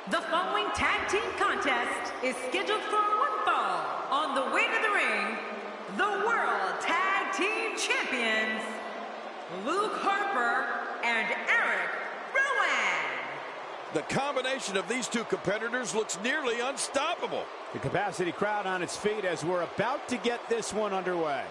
The following tag team contest is scheduled for one fall. On the way to the ring, the World Tag Team Champions, Luke Harper and Eric Rowan. The combination of these two competitors looks nearly unstoppable. The capacity crowd on its feet as we're about to get this one underway.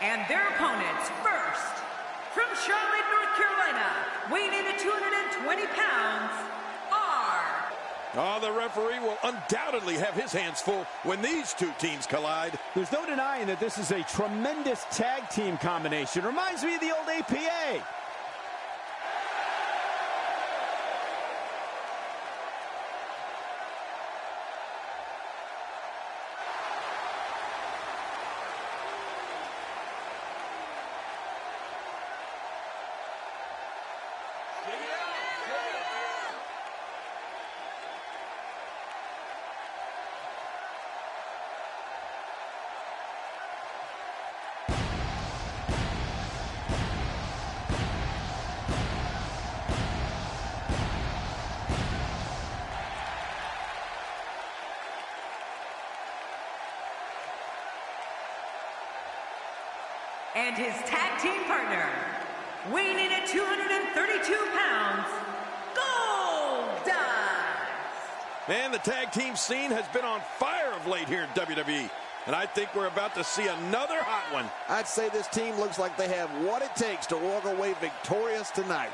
And their opponents, first, from Charlotte, North Carolina, weighing in at 220 pounds, are... Oh, the referee will undoubtedly have his hands full when these two teams collide. There's no denying that this is a tremendous tag team combination. Reminds me of the old APA. And his tag team partner, weighing in at 232 pounds, Goldust. Man, the tag team scene has been on fire of late here in WWE. And I think we're about to see another hot one. I'd say this team looks like they have what it takes to walk away victorious tonight.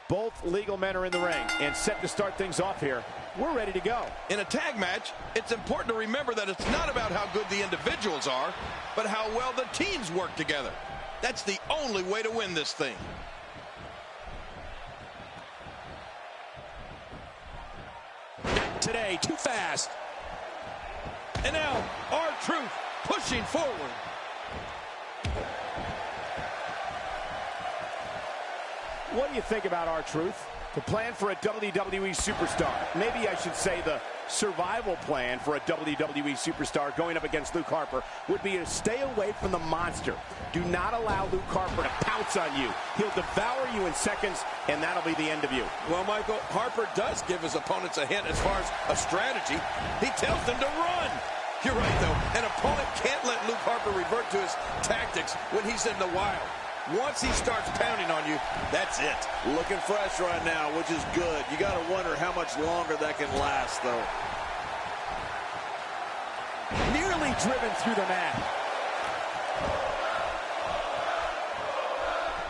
Both legal men are in the ring and set to start things off here. We're ready to go. In a tag match, it's important to remember that it's not about how good the individuals are, but how well the teams work together. That's the only way to win this thing. Not today, too fast. And now, R-Truth pushing forward. What do you think about R-Truth? The plan for a WWE superstar. Maybe I should say the survival plan for a WWE superstar going up against Luke Harper would be to stay away from the monster. Do not allow Luke Harper to pounce on you. He'll devour you in seconds, and that'll be the end of you. Well, Michael, Harper does give his opponents a hint as far as a strategy. He tells them to run. You're right, though. An opponent can't let Luke Harper revert to his tactics when he's in the wild. Once he starts pounding on you, that's it. Looking fresh right now, which is good. You got to wonder how much longer that can last, though. Nearly driven through the mat.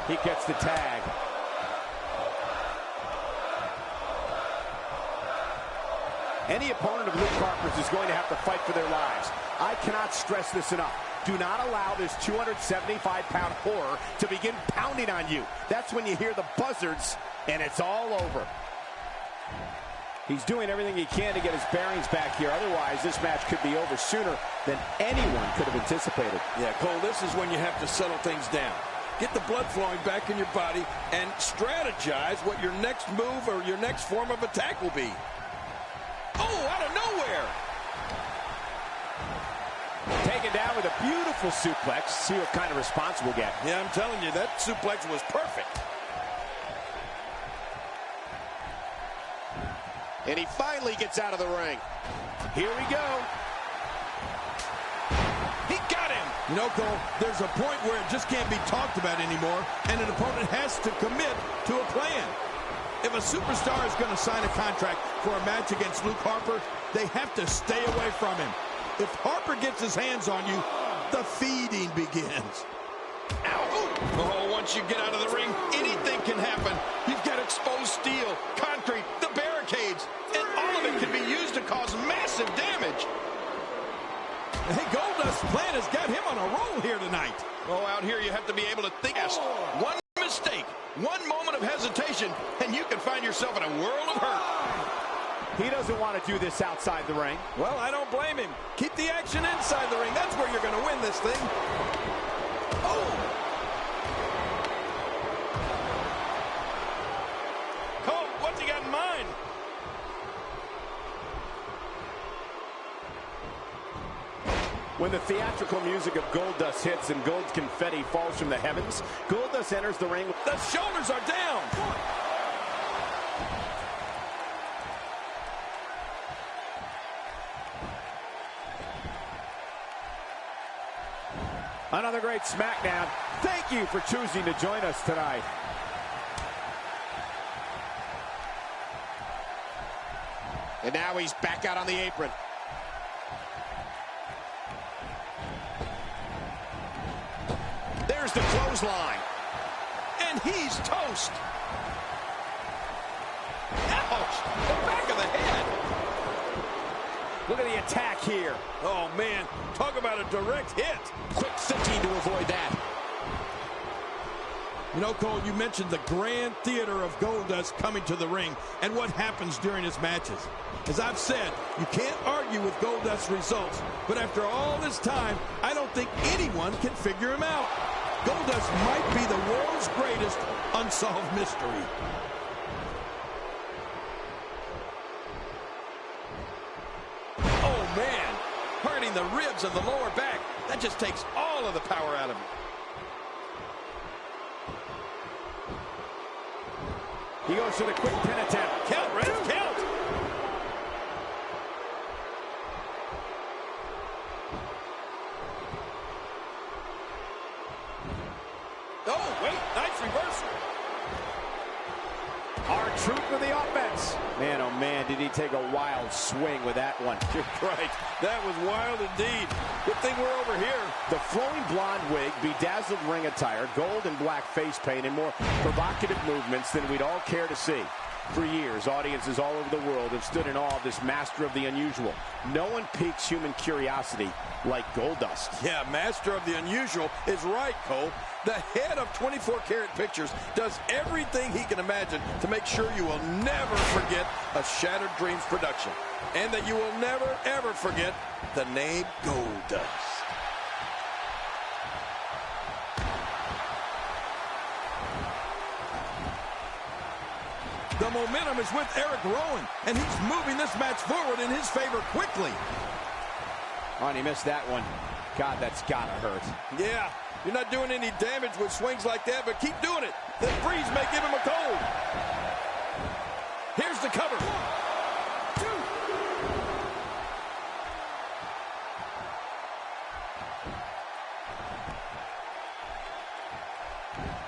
He gets the tag. Any opponent of Luke Harper's is going to have to fight for their lives. I cannot stress this enough. Do not allow this 275-pound horror to begin pounding on you. That's when you hear the buzzards, and it's all over. He's doing everything he can to get his bearings back here. Otherwise, this match could be over sooner than anyone could have anticipated. Yeah, Cole, this is when you have to settle things down. Get the blood flowing back in your body and strategize what your next move or your next form of attack will be. Oh, out of nowhere! Taken down with a beautiful suplex. See what kind of response we'll get. Yeah, I'm telling you, that suplex was perfect. And he finally gets out of the ring. Here we go. He got him! You know, Cole, there's a point where it just can't be talked about anymore, and an opponent has to commit to a plan. If a superstar is going to sign a contract for a match against Luke Harper, they have to stay away from him. If Harper gets his hands on you, the feeding begins. Ow! Oh, once you get out of the ring, anything can happen. You've got exposed steel, concrete, the barricades, and all of it can be used to cause massive damage. Hey, Goldust's plan has got him on a roll here tonight. Oh, out here you have to be able to think. One mistake, one moment of hesitation, and you can find yourself in a world of hurt. He doesn't want to do this outside the ring. Well, I don't blame him. Keep the action inside the ring. That's where you're going to win this thing. Oh! Cole, what's he got in mind? When the theatrical music of Goldust hits and gold confetti falls from the heavens, Goldust enters the ring. The shoulders are down. Another great SmackDown. Thank you for choosing to join us tonight. And now he's back out on the apron. There's the clothesline. And he's toast. Ouch! The back of the head. Look at the attack here. Oh, man. Talk about a direct hit. Quick thinking to avoid that. You know, Cole, you mentioned the grand theater of Goldust coming to the ring and what happens during his matches. As I've said, you can't argue with Goldust's results, but after all this time, I don't think anyone can figure him out. Goldust might be the world's greatest unsolved mystery. Oh, man. Hurting the ribs and the lower back. That just takes all of the power out of him. He goes for the quick pin attempt. Count, Red, count. Oh, wait, nice reversal. R-Truth with the offense. Man, oh man, did he take a wild swing with that one. You're right. That was wild indeed. Good thing we're over here. The flowing blonde wig, bedazzled ring attire, gold and black face paint, and more provocative movements than we'd all care to see. For years, audiences all over the world have stood in awe of this master of the unusual. No one piques human curiosity like Goldust. Yeah, master of the unusual is right, Cole. The head of 24-karat pictures does everything he can imagine to make sure you will never forget a Shattered Dreams production. And that you will never, ever forget the name Goldust. The momentum is with Eric Rowan, and he's moving this match forward in his favor quickly. Oh, and he missed that one. God, that's gotta hurt. Yeah, you're not doing any damage with swings like that, but keep doing it. The freeze may give him a cold. Here's the cover. 1, 2.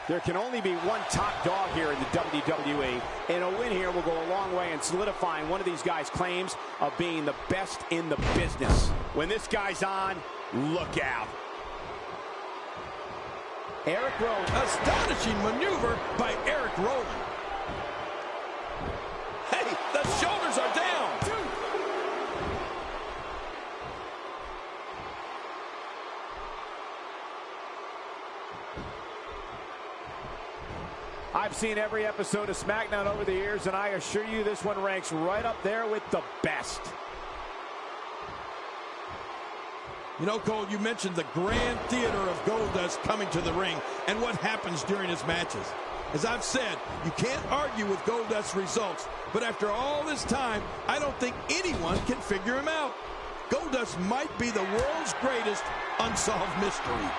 There can only be one top dog here in the WWE, and a win here will go a long way in solidifying one of these guys' claims of being the best in the business. When this guy's on, look out. Eric Rowan. Astonishing maneuver by Eric Rowan. Hey, the shoulders are down. I've seen every episode of SmackDown over the years, and I assure you this one ranks right up there with the best. You know, Cole, you mentioned the grand theater of Goldust coming to the ring and what happens during his matches. As I've said, you can't argue with Goldust's results, but after all this time, I don't think anyone can figure him out. Goldust might be the world's greatest unsolved mystery.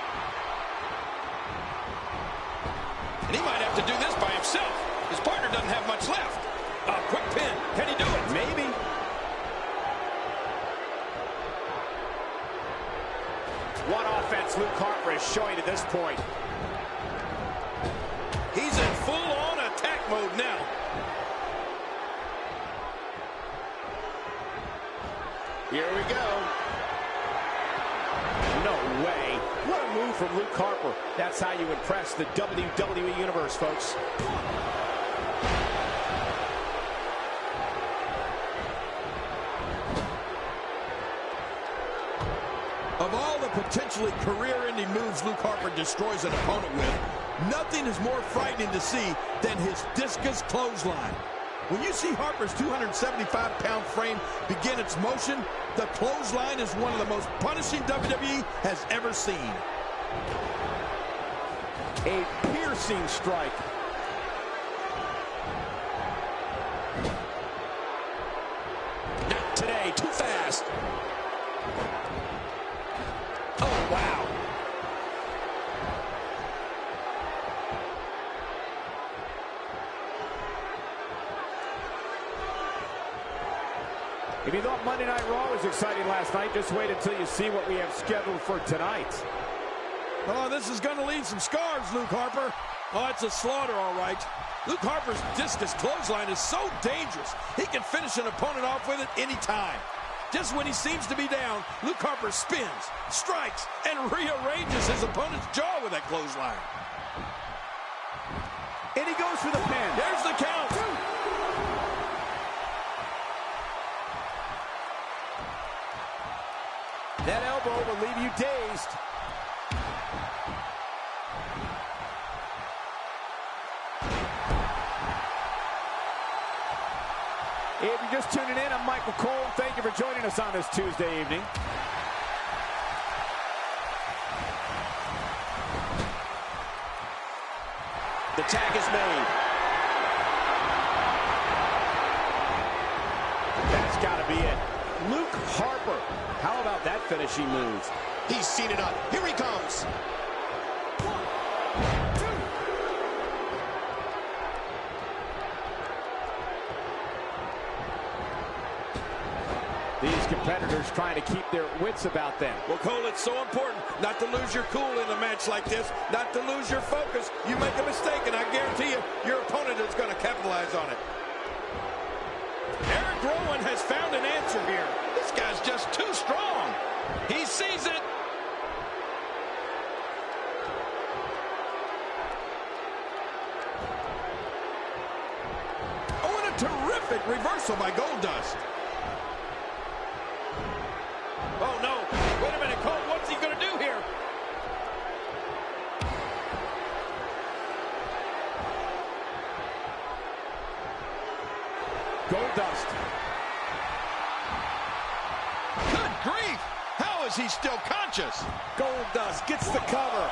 And he might have to do this by himself. His partner doesn't have much left. A quick pin. Can he do it? Maybe. What offense Luke Harper is showing at this point. He's in full-on attack mode now. Here we go. No way. What a move from Luke Harper. That's how you impress the WWE Universe, folks. Of all the potentially career-ending moves Luke Harper destroys an opponent with, nothing is more frightening to see than his discus clothesline. When you see Harper's 275-pound frame begin its motion, the clothesline is one of the most punishing WWE has ever seen. A piercing strike. Not today, too fast. Oh, wow. If you thought Monday Night Raw was exciting last night, just wait until you see what we have scheduled for tonight. Oh, this is going to leave some scars, Luke Harper. Oh, it's a slaughter, all right. Luke Harper's discus clothesline is so dangerous. He can finish an opponent off with it any time. Just when he seems to be down, Luke Harper spins, strikes, and rearranges his opponent's jaw with that clothesline. And he goes for the pin. There's the count. That elbow will leave you dazed. If you're just tuning in, I'm Michael Cole. Thank you for joining us on this Tuesday evening. The tag is made. That's got to be it. Luke Harper. How about that finishing move? He's seen it up. Here he comes. These competitors trying to keep their wits about them. Well, Cole, it's so important not to lose your cool in a match like this, not to lose your focus. You make a mistake, and I guarantee you, your opponent is going to capitalize on it. Eric Rowan has found an answer here. This guy's just too strong. He sees it. Oh, and a terrific reversal by Goldust. Oh, no. Wait a minute, Cole. What's he going to do here? Goldust. Good grief. How is he still conscious? Goldust gets the cover.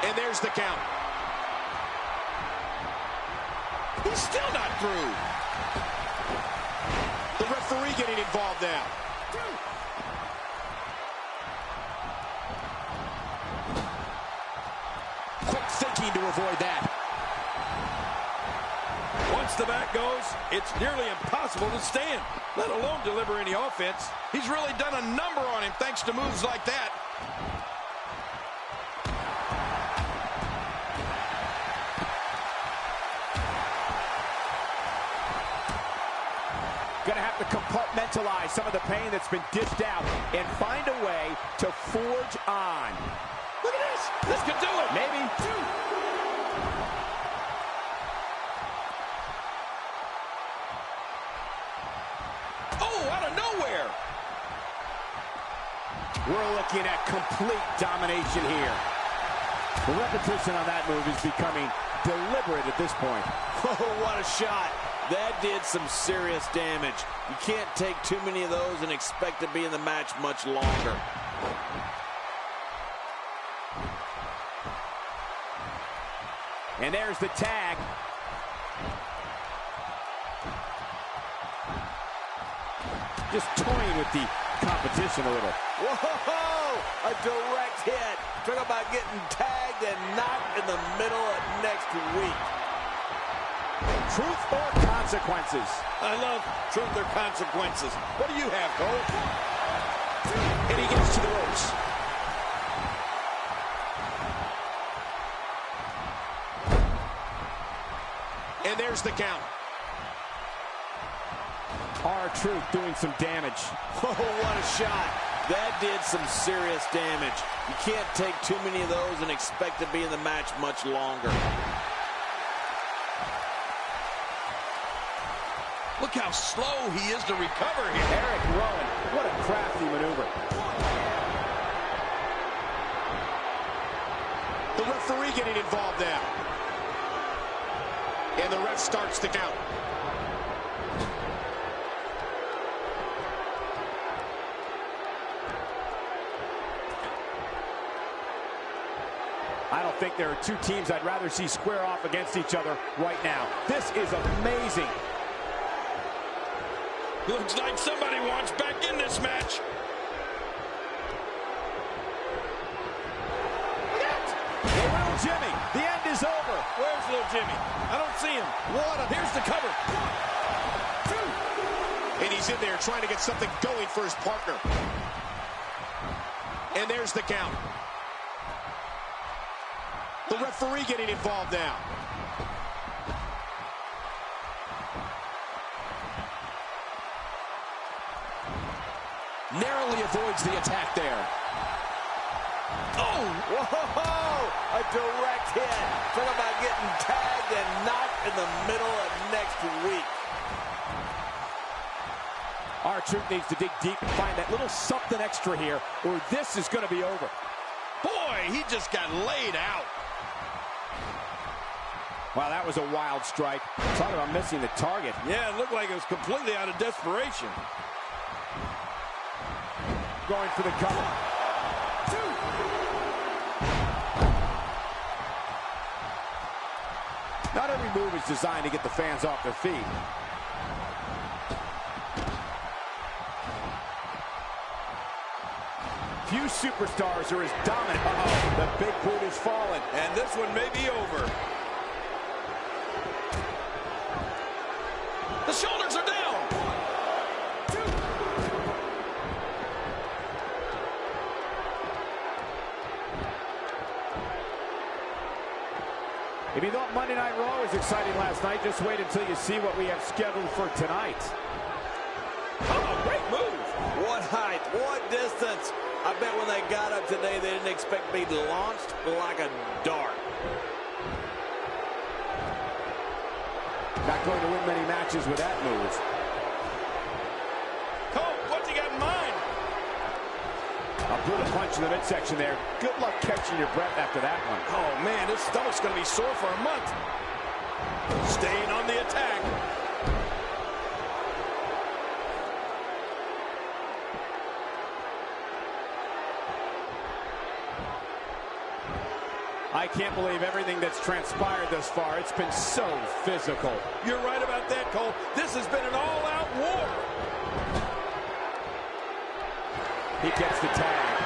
And there's the count. He's still not through. The referee getting involved now. Quick thinking to avoid that. Once the back goes, it's nearly impossible to stand, let alone deliver any offense. He's really done a number on him thanks to moves like that. Gonna have to compartmentalize compartmentalize some of the pain that's been dished out and find a way to forge on. Look at this. This could do it. Maybe. Oh, out of nowhere. We're looking at complete domination here. The repetition on that move is becoming deliberate at this point. Oh, what a shot. That did some serious damage. You can't take too many of those and expect to be in the match much longer. And there's the tag. Just toying with the competition a little. Whoa! A direct hit. Talk about getting tagged and knocked in the middle of next week. Truth or consequences? I love truth or consequences. What do you have, Cole? And he gets to the ropes. And there's the count. R-Truth doing some damage. Oh, what a shot. That did some serious damage. You can't take too many of those and expect to be in the match much longer. Look how slow he is to recover here. Eric Rowan, what a crafty maneuver. The referee getting involved now. And the ref starts the count. I don't think there are two teams I'd rather see square off against each other right now. This is amazing. Looks like somebody wants back in this match. Little Jimmy, the end is over. Where's little Jimmy? I don't see him. Here's the cover. 2. And he's in there trying to get something going for his partner. And there's the count. The referee getting involved now. Narrowly avoids the attack there. Oh! Whoa! A direct hit. Talk about getting tagged and knocked in the middle of next week. R-Truth needs to dig deep and find that little something extra here, or this is going to be over. Boy, he just got laid out. Wow, that was a wild strike. Talk about missing the target. Yeah, it looked like it was completely out of desperation. Going for the cover. 2. Not every move is designed to get the fans off their feet. Few superstars are as dominant. Uh-oh, the big boot has fallen. And this one may be over. The shoulders are down. 2. If you thought Monday Night Raw was exciting last night, just wait until you see what we have scheduled for tonight. Oh, great move. What height, what distance. I bet when they got up today, they didn't expect to be launched like a dart. Not going to win many matches with that move. Cole, what's he got in mind? A brutal punch in the midsection there. Good luck catching your breath after that one. Oh, man, his stomach's going to be sore for a month. Staying on the attack. I can't believe everything that's transpired thus far. It's been so physical. You're right about that, Cole. This has been an all-out war. He gets the tag.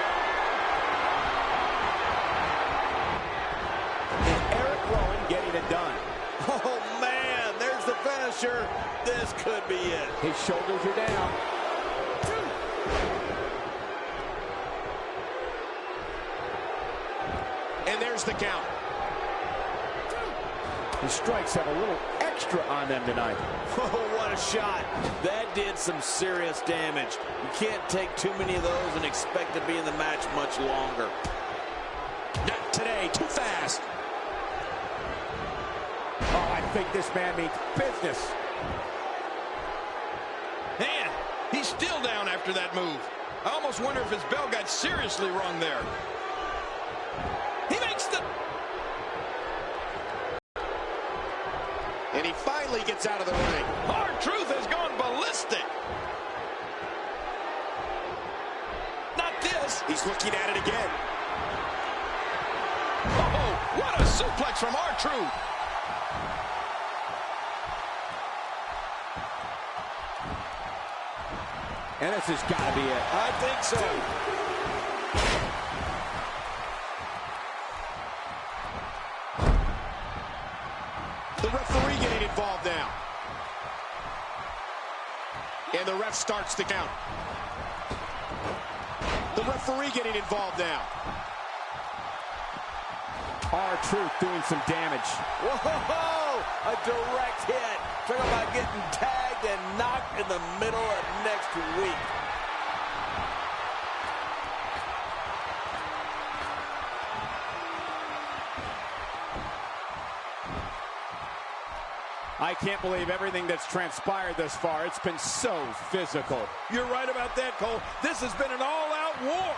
And Eric Rowan getting it done. Oh, man, there's the finisher. This could be it. His shoulders are down. 2. And there's the count. 2. His strikes have a little extra on them tonight. Oh, what a shot. That did some serious damage. You can't take too many of those and expect to be in the match much longer. Not today, too fast. Oh, I think this man means business. Man, he's still down after that move. I almost wonder if his bell got seriously wrong there. He makes the... And he finally gets out of the ring. R-Truth has gone ballistic. Not this. He's looking at it again. Oh, what a suplex from R-Truth. And this has got to be it. I think so. The referee getting involved now. And the ref starts the count. The referee getting involved now. R-Truth doing some damage. Whoa! A direct hit. Talk about getting tagged and knocked in the middle of next week. I can't believe everything that's transpired thus far. It's been so physical. You're right about that, Cole. This has been an all-out war.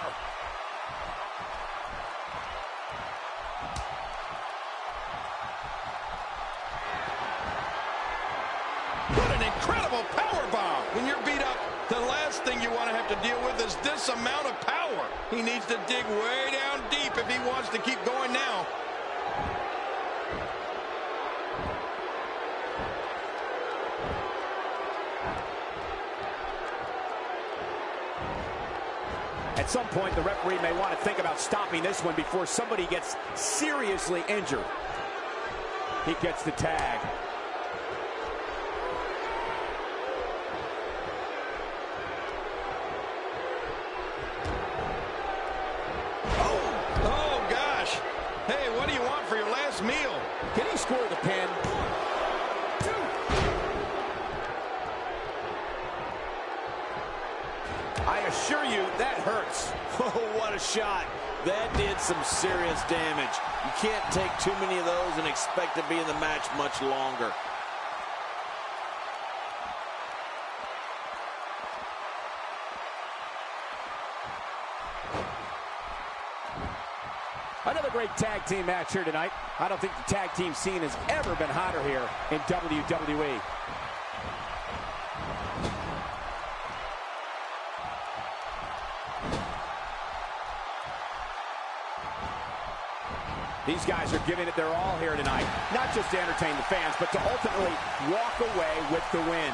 What an incredible power bomb. When you're beat up, the last thing you want to have to deal with is this amount of power. He needs to dig way down deep if he wants to keep going now. At some point, the referee may want to think about stopping this one before somebody gets seriously injured. He gets the tag. Oh, gosh. Hey, what do you want for your last meal? Can he score the pin? I assure you, that hurts. Oh, what a shot. That did some serious damage. You can't take too many of those and expect to be in the match much longer. Another great tag team match here tonight. I don't think the tag team scene has ever been hotter here in WWE. These guys are giving it their all here tonight, not just to entertain the fans, but to ultimately walk away with the win.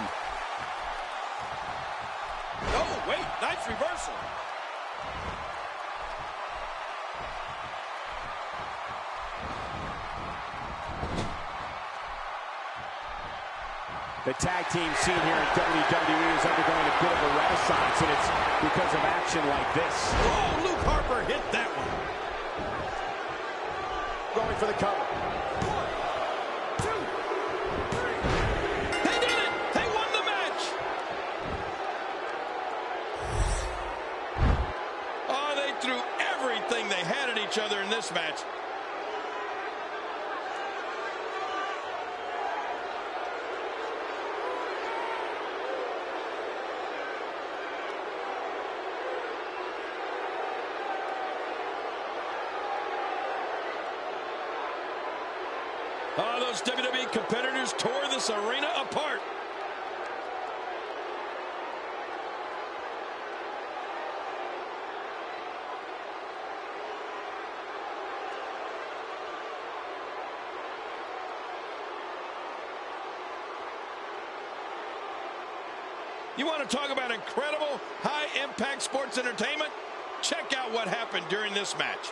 Oh, wait, nice reversal. The tag team scene here in WWE is undergoing a bit of a renaissance, and it's because of action like this. Oh, Luke Harper hit that one. Going for the cover. 1, 2, 3. They did it! They won the match! Oh, they threw everything they had at each other in this match. Oh, those WWE competitors tore this arena apart. You want to talk about incredible high-impact sports entertainment? Check out what happened during this match.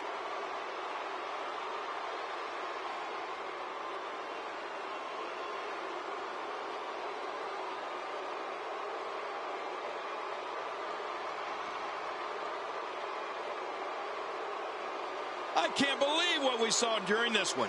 I can't believe what we saw during this one.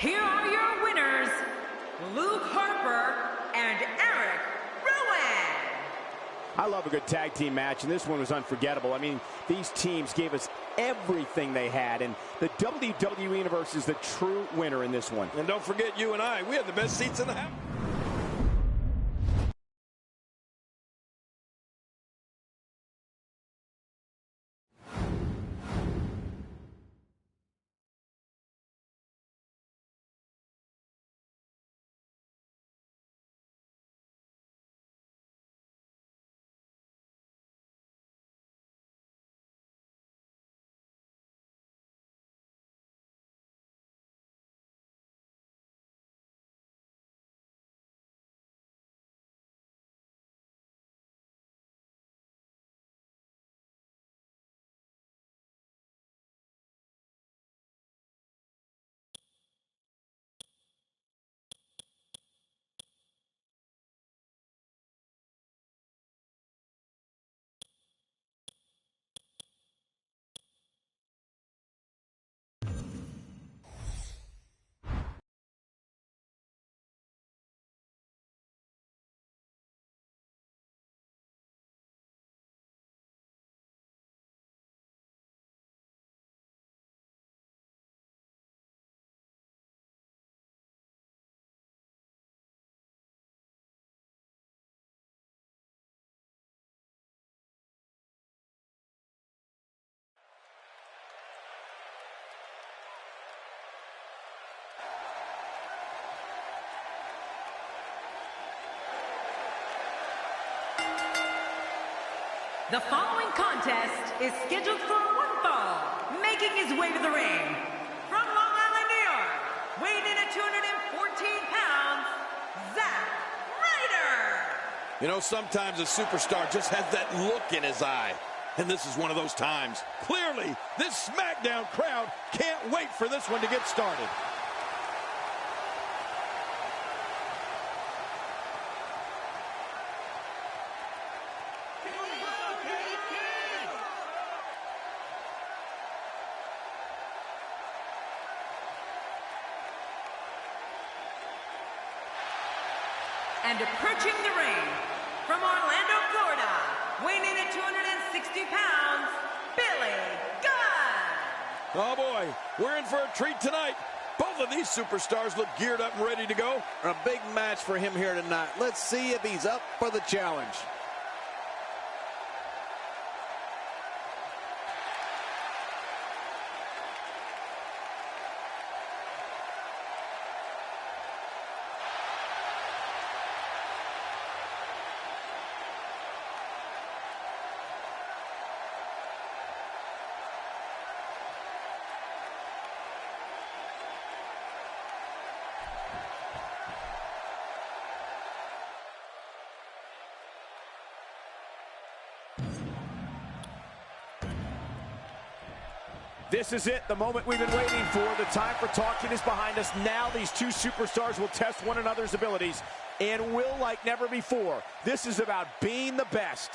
here are your winners, Luke Harper and Eric Rowan. I love a good tag team match, and this one was unforgettable. I mean, these teams gave us everything they had, and the WWE Universe is the true winner in this one. And don't forget you and I. We had the best seats in the house. The following contest is scheduled for one fall. Making his way to the ring, from Long Island, New York, weighing in at 214 pounds, Zack Ryder. You know, sometimes a superstar just has that look in his eye. And this is one of those times. Clearly, this SmackDown crowd can't wait for this one to get started. And approaching the ring, from Orlando, Florida, weighing in at 260 pounds, Billy Gunn. Oh boy, we're in for a treat tonight. Both of these superstars look geared up and ready to go. A big match for him here tonight. Let's see if he's up for the challenge. This is it, the moment we've been waiting for. The time for talking is behind us. Now these two superstars will test one another's abilities and will like never before. This is about being the best.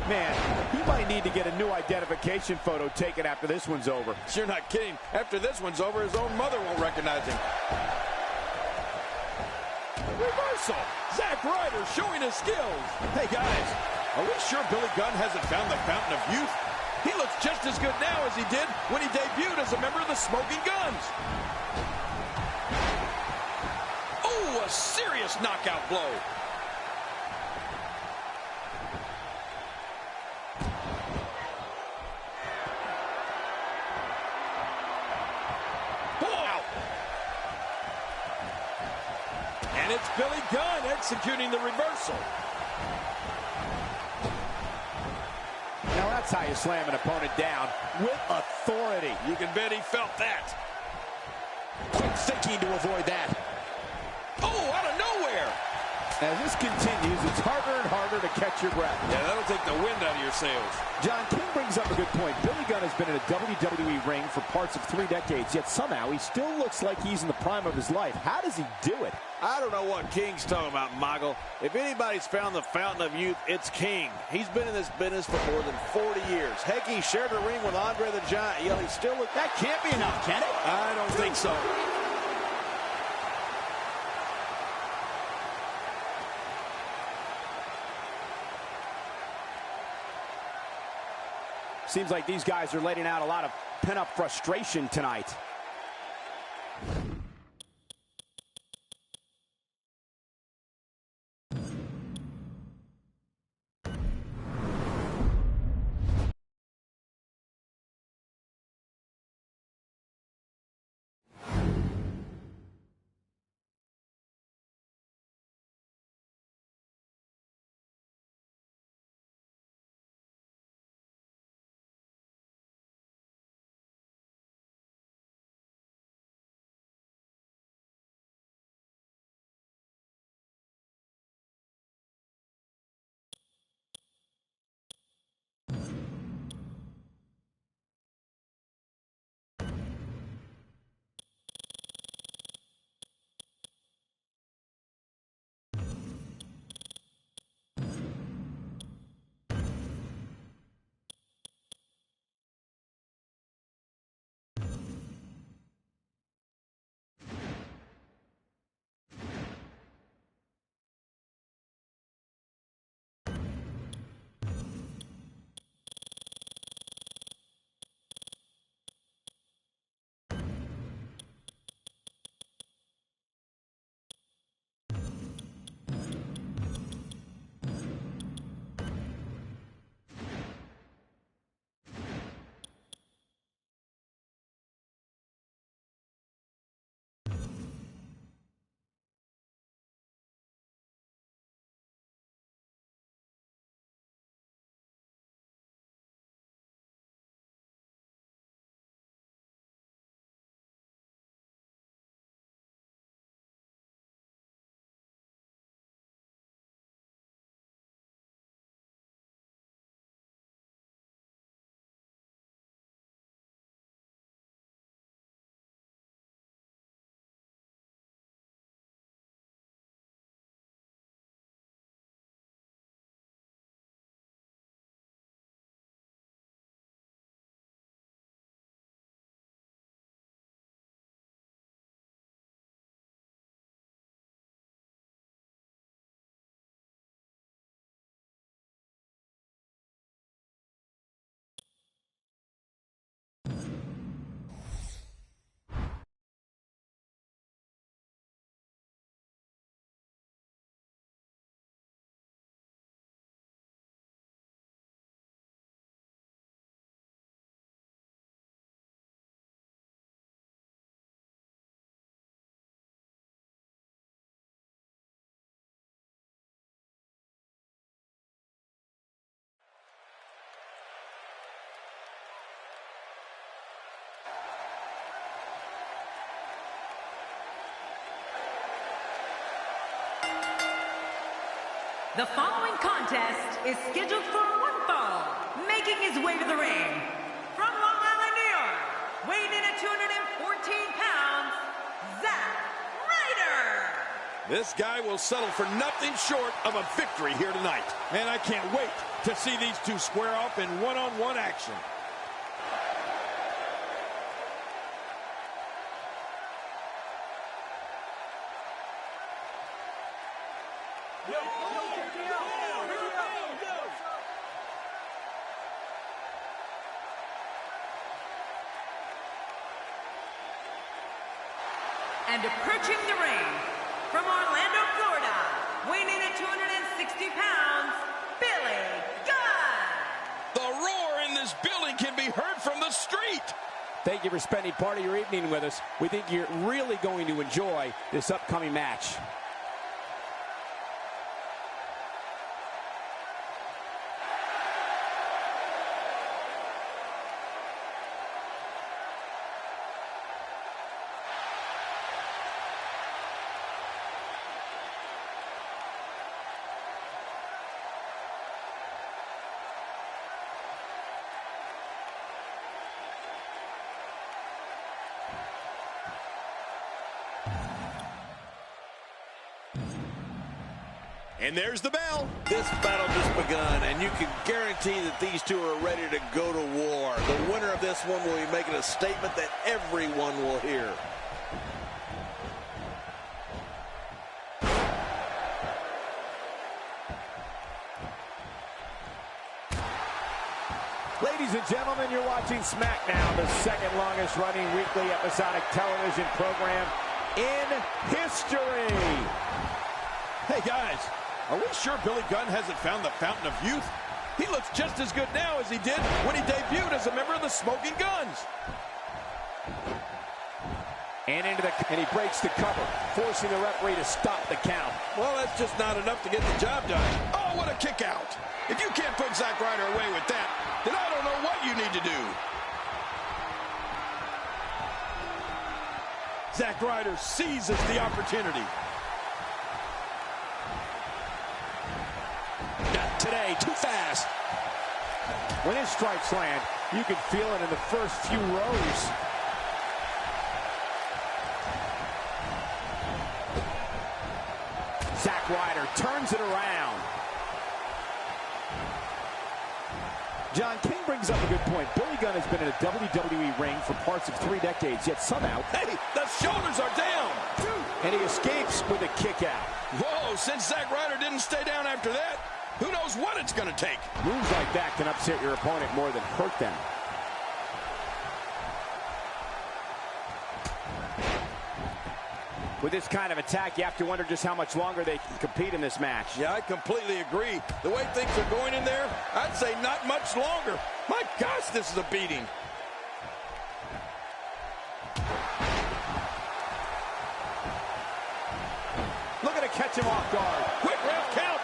Man, he might need to get a new identification photo taken after this one's over. You're not kidding. After this one's over, his own mother won't recognize him. Reversal. Zack Ryder showing his skills. Hey, guys, are we sure Billy Gunn hasn't found the fountain of youth? He looks just as good now as he did when he debuted as a member of the Smoking Guns. Oh, a serious knockout blow. And it's Billy Gunn executing the reversal. Now that's how you slam an opponent down, with authority. You can bet he felt that. Quick thinking to avoid that. Oh, out of nowhere. As this continues, it's harder and harder to catch your breath. Yeah, that'll take the wind out of your sails. John, King brings up a good point. Billy Gunn has been in a WWE ring for parts of 3 decades, yet somehow he still looks like he's in the prime of his life. How does he do it? I don't know what King's talking about, Michael. If anybody's found the fountain of youth, it's King. He's been in this business for more than 40 years. Heck, he shared a ring with Andre the Giant. Yet he still looks... That can't be enough, can it? I don't think so. Seems like these guys are letting out a lot of pent-up frustration tonight. The following contest is scheduled for one fall. Making his way to the ring, from Long Island, New York, weighing in at 214 pounds, Zack Ryder. This guy will settle for nothing short of a victory here tonight. Man, I can't wait to see these two square off in one-on-one action. And approaching the ring, from Orlando, Florida, weighing in at 260 pounds, Billy Gunn. The roar in this building can be heard from the street. Thank you for spending part of your evening with us. We think you're really going to enjoy this upcoming match. And there's the bell. This battle just begun, and you can guarantee that these two are ready to go to war. The winner of this one will be making a statement that everyone will hear. Ladies and gentlemen, you're watching SmackDown, the second longest running weekly episodic television program in history. Hey, guys, are we sure Billy Gunn hasn't found the fountain of youth? He looks just as good now as he did when he debuted as a member of the Smoking Guns. And he breaks the cover, forcing the referee to stop the count. Well, that's just not enough to get the job done. Oh, what a kick out. If you can't put Zack Ryder away with that, then I don't know what you need to do. Zack Ryder seizes the opportunity. Not today, too fast. When his strikes land, you can feel it in the first few rows. Zack Ryder turns it around. John, King brings up a good point. Billy Gunn has been in a WWE ring for parts of 3 decades, yet somehow... Hey, the shoulders are down! And he escapes with a kick out. Whoa, since Zack Ryder didn't stay down after that, who knows what it's going to take? Moves like that can upset your opponent more than hurt them. With this kind of attack, you have to wonder just how much longer they can compete in this match. Yeah, I completely agree. The way things are going in there, I'd say not much longer. My gosh, this is a beating. Looking to catch him off guard. Quick ref count.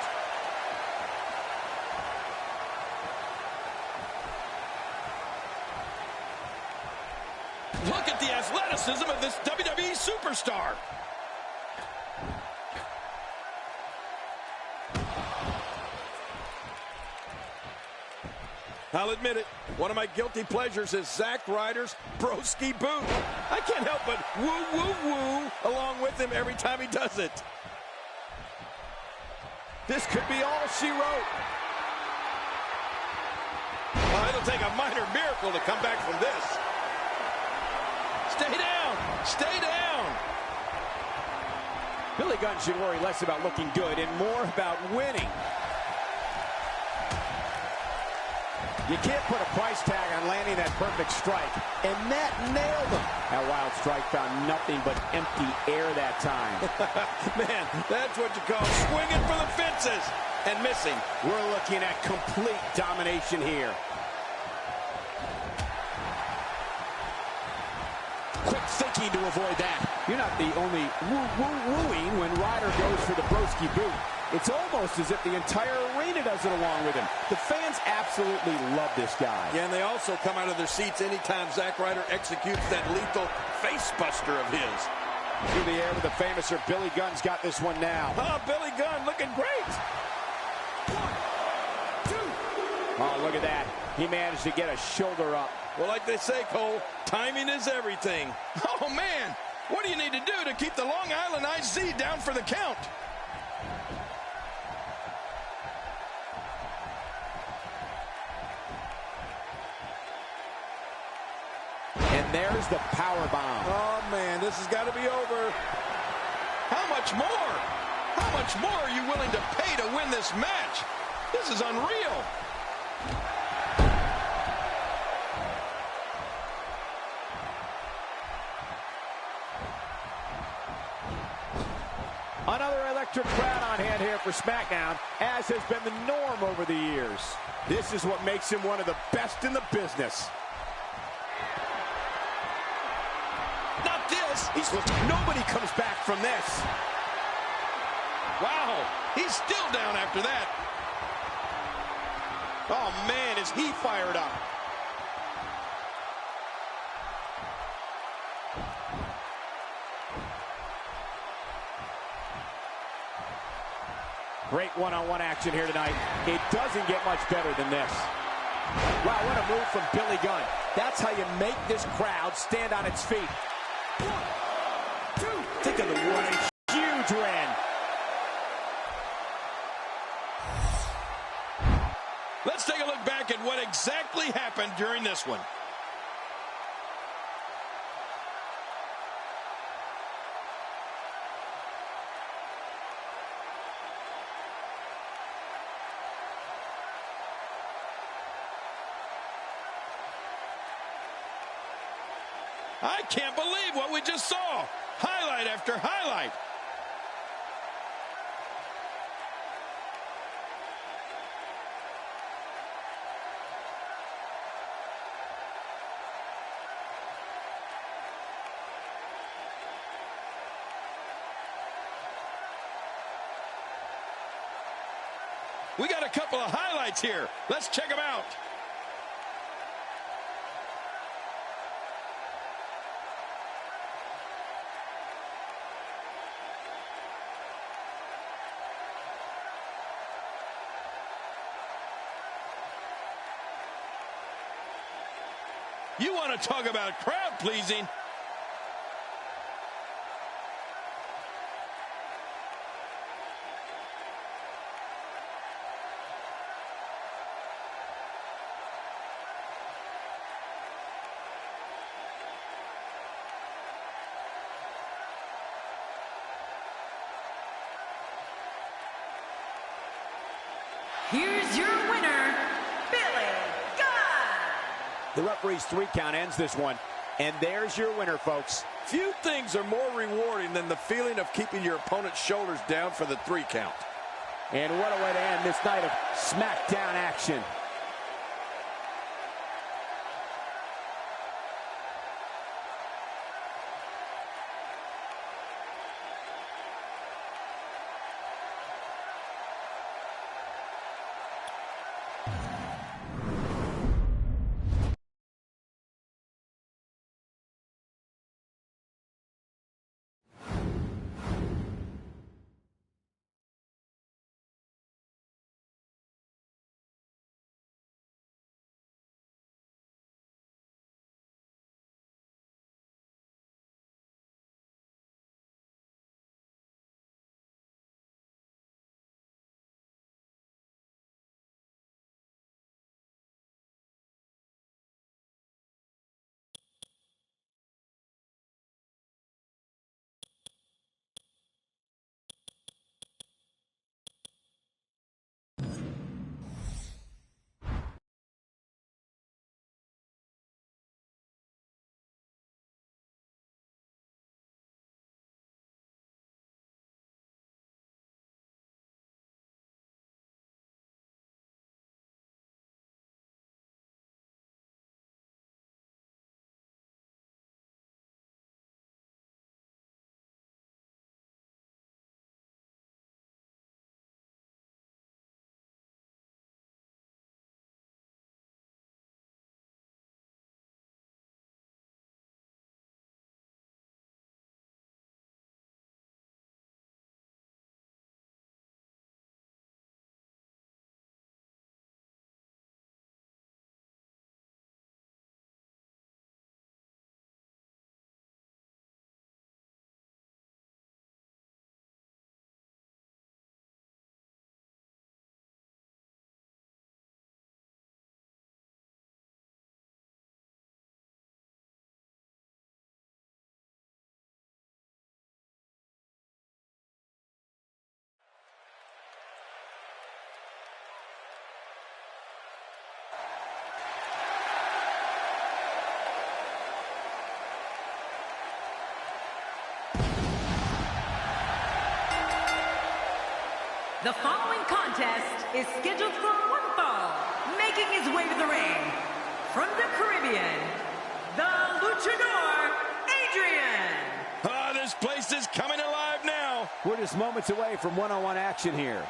Look at the athleticism of this WWE superstar. I'll admit it, one of my guilty pleasures is Zack Ryder's broski boot. I can't help but woo, woo, woo along with him every time he does it. This could be all she wrote. Well, it'll take a minor miracle to come back from this. Stay down! Stay down! Billy Gunn should worry less about looking good and more about winning. You can't put a price tag on landing that perfect strike, and that nailed him. That wild strike found nothing but empty air that time. Man, that's what you call swinging for the fences and missing. We're looking at complete domination here. Quick thinking to avoid that. You're not the only wooing when Ryder goes for the broski boot. It's almost as if the entire arena does it along with him. The fans absolutely love this guy. Yeah, and they also come out of their seats anytime Zack Ryder executes that lethal face buster of his. Through the air with the famouser, Billy Gunn's got this one now. Oh, Billy Gunn looking great. 1, 2. Oh, look at that. He managed to get a shoulder up. Well, like they say, Cole, timing is everything. Oh, man, what do you need to do to keep the Long Island IC down for the count? And there's the power bomb. Oh, man, this has got to be over. How much more? How much more are you willing to pay to win this match? This is unreal. Another electric crowd on hand here for SmackDown, as has been the norm over the years. This is what makes him one of the best in the business. Not this. Nobody comes back from this. Wow, he's still down after that. Oh, man, is he fired up. Great one-on-one action here tonight. It doesn't get much better than this. Wow, what a move from Billy Gunn. That's how you make this crowd stand on its feet. 1, 2. Think of the win. Huge win. Let's take a look back at what exactly happened during this one. I can't believe what we just saw. Highlight after highlight. We got a couple of highlights here. Let's check them out. You want to talk about crowd pleasing? Here's your winner, Billy Gunn. The referee's 3 count ends this one. And there's your winner, folks. Few things are more rewarding than the feeling of keeping your opponent's shoulders down for the 3 count. And what a way to end this night of SmackDown action. The following contest is scheduled for one fall. Making his way to the ring, from the Caribbean, the Luchador, Adrian. This place is coming alive now. We're just moments away from one-on-one action here.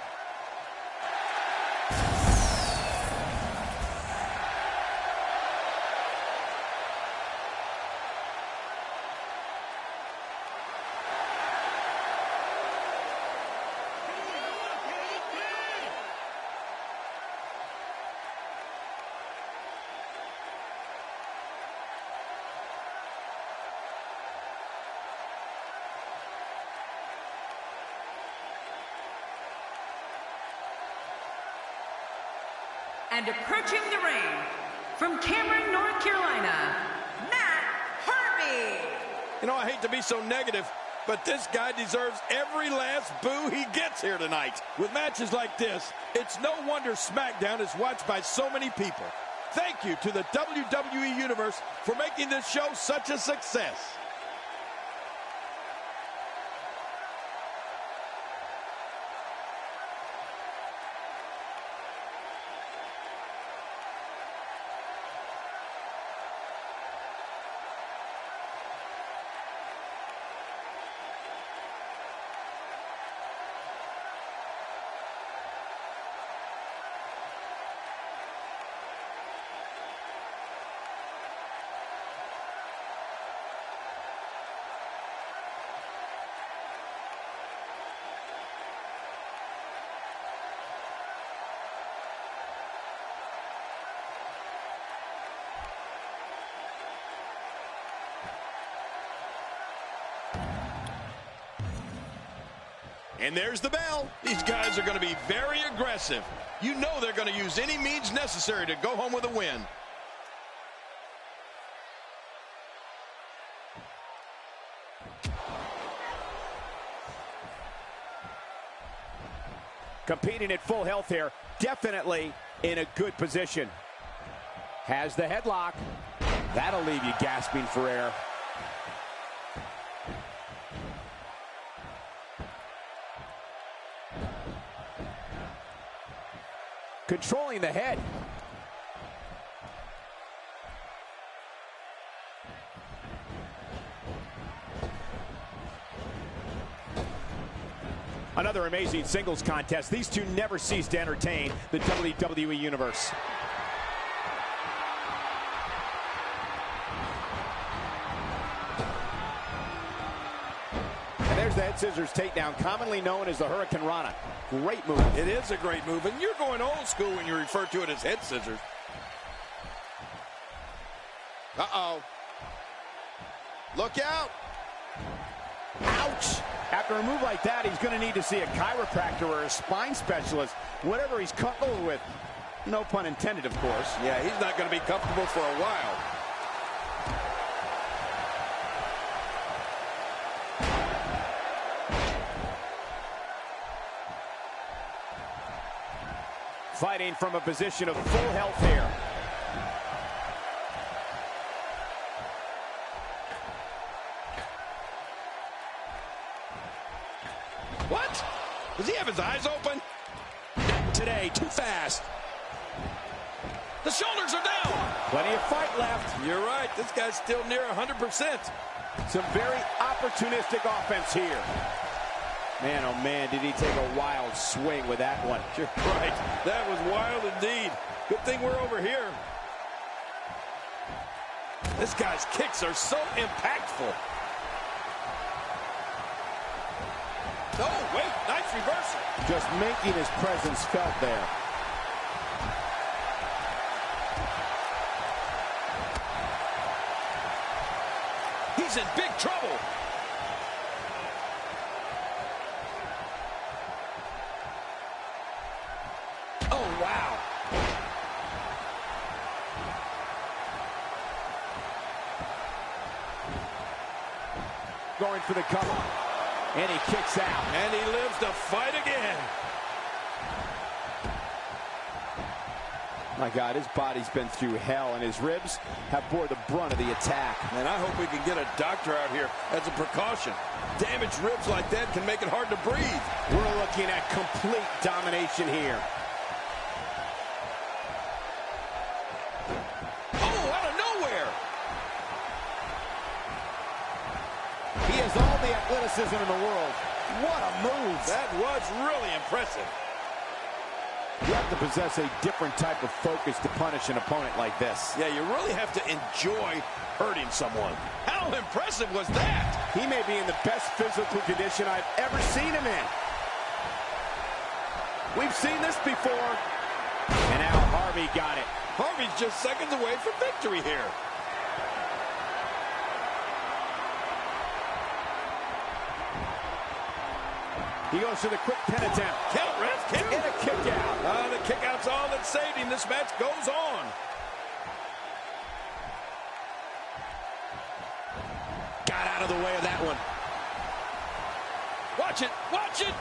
And approaching the ring, from Cameron, North Carolina, Matt Harvey. You know, I hate to be so negative, but this guy deserves every last boo he gets here tonight. With matches like this, it's no wonder SmackDown is watched by so many people. Thank you to the WWE Universe for making this show such a success. And there's the bell. These guys are going to be very aggressive. You know they're going to use any means necessary to go home with a win. Competing at full health here, definitely in a good position. Has the headlock. That'll leave you gasping for air. Controlling the head. Another amazing singles contest. These two never cease to entertain the WWE Universe. And there's the head scissors takedown, commonly known as the Hurricane Rana. Great move. It is a great move, and you're going old school when you refer to it as head scissors. Uh-oh. Look out. Ouch! After a move like that, he's going to need to see a chiropractor or a spine specialist, whatever he's comfortable with. No pun intended, of course. Yeah, he's not going to be comfortable for a while. Fighting from a position of full health here. What? Does he have his eyes open? Today, too fast. The shoulders are down. Plenty of fight left. You're right. This guy's still near 100%. Some very opportunistic offense here. Man, oh man, did he take a wild swing with that one. You're right. That was wild indeed. Good thing we're over here. This guy's kicks are so impactful. Oh, wait, nice reversal. Just making his presence felt there. He's in big trouble. Oh, wow. Going for the cover. And he kicks out. And he lives to fight again. My God, his body's been through hell, and his ribs have bore the brunt of the attack. And I hope we can get a doctor out here as a precaution. Damaged ribs like that can make it hard to breathe. We're looking at complete domination here. Oh, out of nowhere. He has all the athleticism in the world. What a move. That was really impressive. You have to possess a different type of focus to punish an opponent like this. Yeah, you really have to enjoy hurting someone. How impressive was that? He may be in the best physical condition I've ever seen him in. We've seen this before. And now Harvey got it. Harvey's just seconds away from victory here. He goes for the quick pin attempt. Count, ref, count. And a kick out. The kick out's all that's not saved him. This match goes on. Got out of the way of that one. Watch it. Watch it.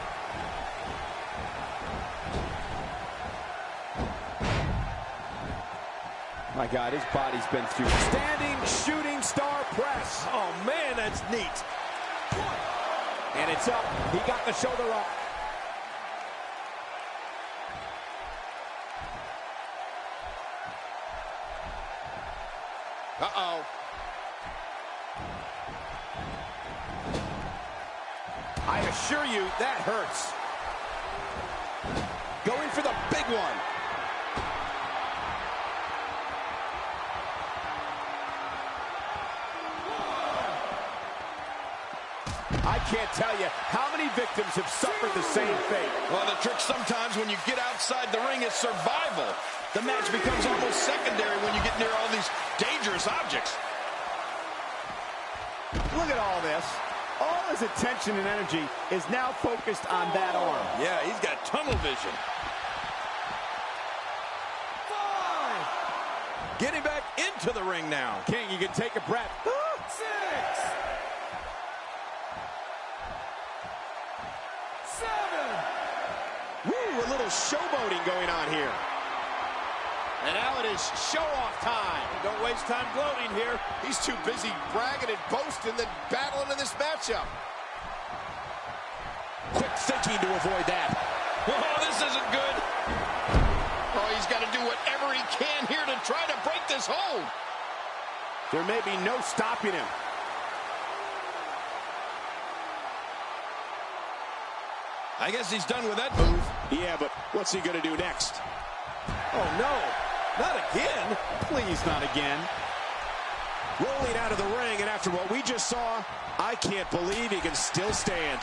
My God, his body's been through. Standing shooting star press. Oh, man, that's neat. And it's up. He got the shoulder up. Uh-oh. I assure you, that hurts. Going for the big one. I can't tell you how many victims have suffered the same fate. Well, the trick sometimes when you get outside the ring is survival. The match becomes almost secondary when you get near all these dangerous objects. Look at all this. All his attention and energy is now focused on that arm. Yeah, he's got tunnel vision. 5. Getting back into the ring now. King, you can take a breath. 6. 7. Woo, a little showboating going on here. And now it is show-off time. Don't waste time gloating here. He's too busy bragging and boasting than battling in this matchup. Quick thinking to avoid that. Oh, this isn't good. Oh, he's got to do whatever he can here to try to break this hold. There may be no stopping him. I guess he's done with that move. Yeah, but what's he going to do next? Oh, no. Not again. Please, not again. Rolling out of the ring, and after what we just saw, I can't believe he can still stand.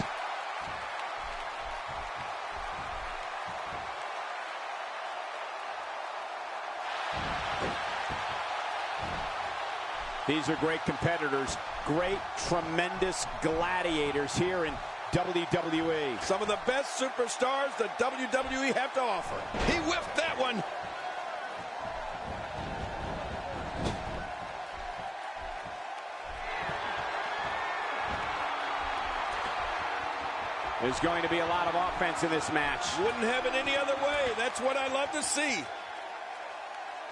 These are great competitors, great, tremendous gladiators here in WWE. Some of the best superstars the WWE have to offer. He whiffed that one. There's going to be a lot of offense in this match. Wouldn't have it any other way. That's what I love to see.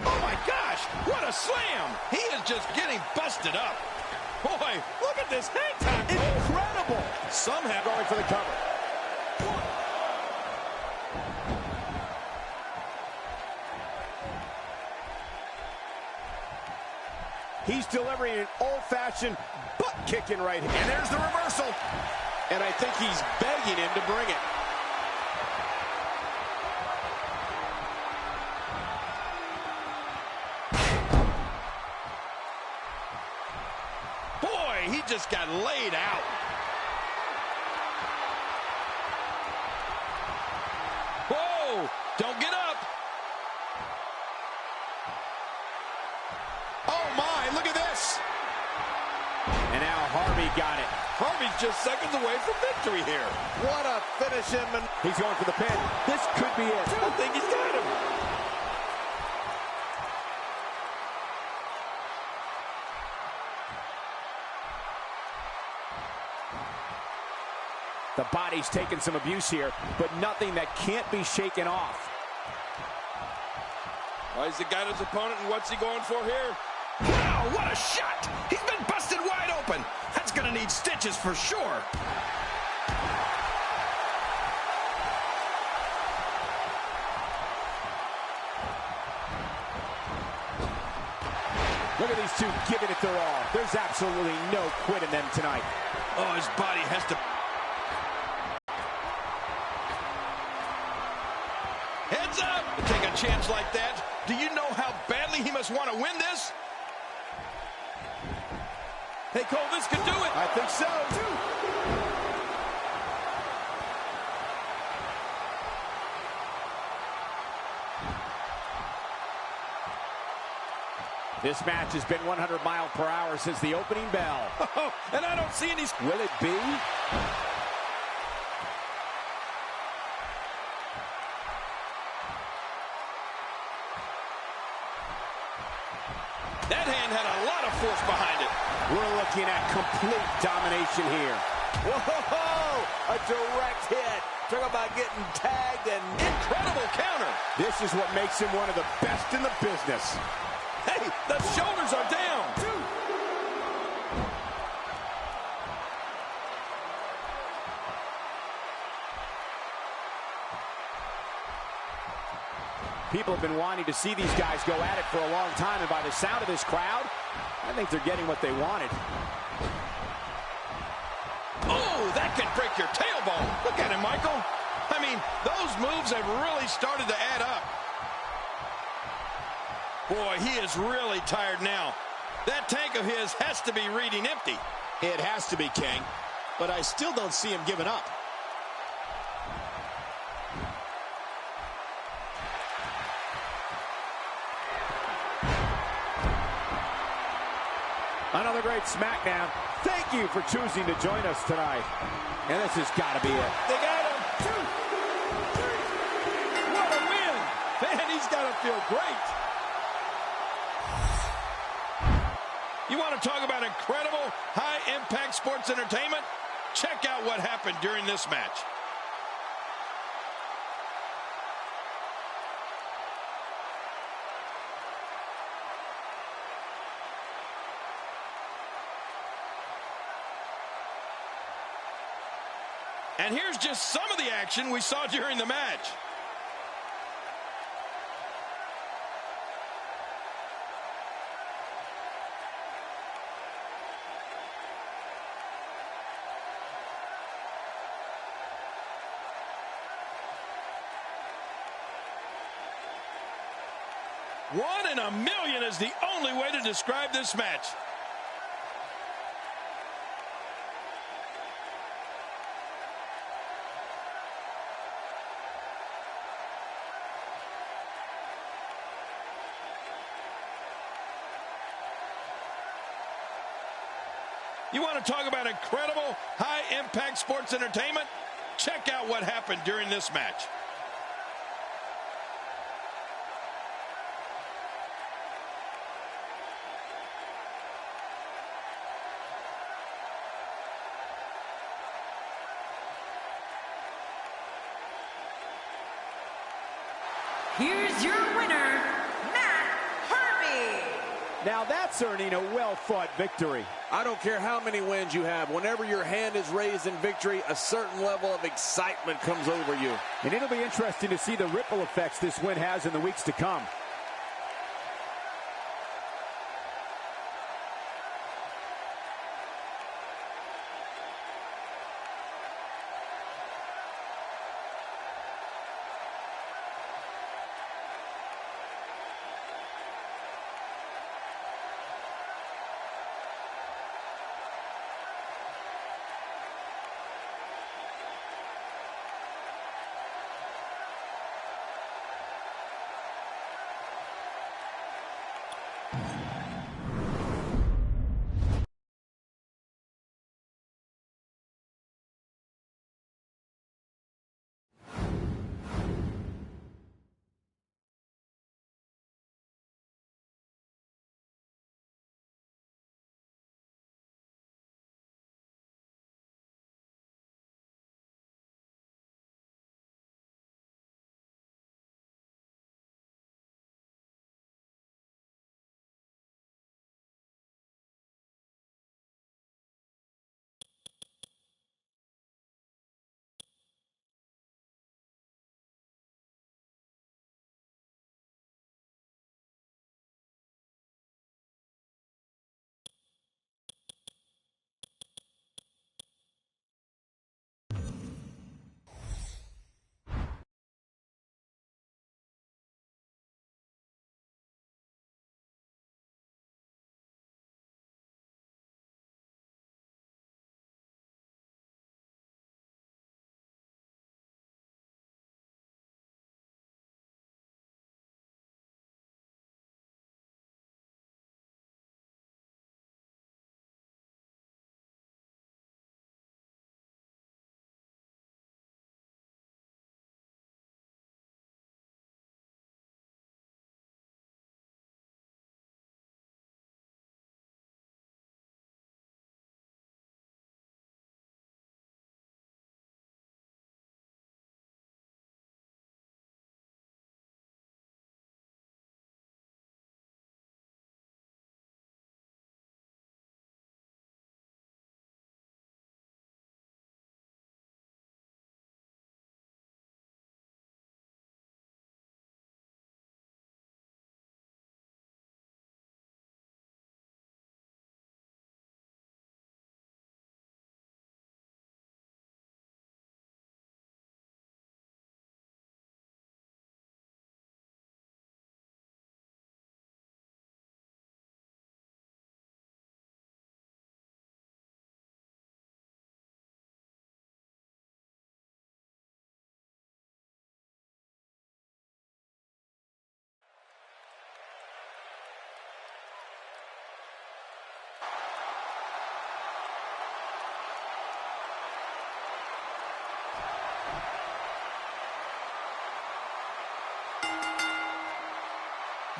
Oh, my gosh. What a slam. He is just getting busted up. Boy, look at this hang time. Incredible. Somehow Going for the cover. He's delivering an old-fashioned butt-kicking right here. And there's the reversal. And I think he's begging him to bring it. Boy, he just got laid out. Whoa, don't get up. Oh, my, look at this. And now Harvey got it. Harvey's just seconds away from victory here. What a finish him. And He's going for the pin. This could be it. I think he's got him. The body's taking some abuse here, but nothing that can't be shaken off. Oh, he's got his opponent, and what's he going for here? Wow, what a shot! He's been busted wide open. That's going to need stitches for sure. Look at these two giving it their all. There's absolutely no quit in them tonight. Oh, his body has to... Heads up! To take a chance like that, do you know how badly he must want to win this? Hey, Cole, this could do it. I think so. This match has been 100 miles per hour since the opening bell. Oh, and I don't see any... Will it be? That hand had a lot of force behind it. We're looking at complete domination here. Whoa! A direct hit. Talk about getting tagged and Incredible counter. This is what makes him one of the best in the business. Hey, the shoulders are down. People have been wanting to see these guys go at it for a long time, and by the sound of this crowd, I think they're getting what they wanted. Oh, that could break your tailbone. Look at him, Michael. I mean, those moves have really started to add up. Boy, he is really tired now. That tank of his has to be reading empty. It has to be, King, but I still don't see him giving up. Another great SmackDown. Thank you for choosing to join us tonight. And this has got to be it. They got him. 2, 3. What a win. Man, he's got to feel great. You want to talk about incredible high-impact sports entertainment? Check out what happened during this match. And here's just some of the action we saw during the match. One in a million is the only way to describe this match. You want to talk about incredible high-impact sports entertainment? Check out what happened during this match. Here's your winner, Matt Harvey. Now that's earning a well-fought victory. I don't care how many wins you have. Whenever your hand is raised in victory, a certain level of excitement comes over you. And it'll be interesting to see the ripple effects this win has in the weeks to come.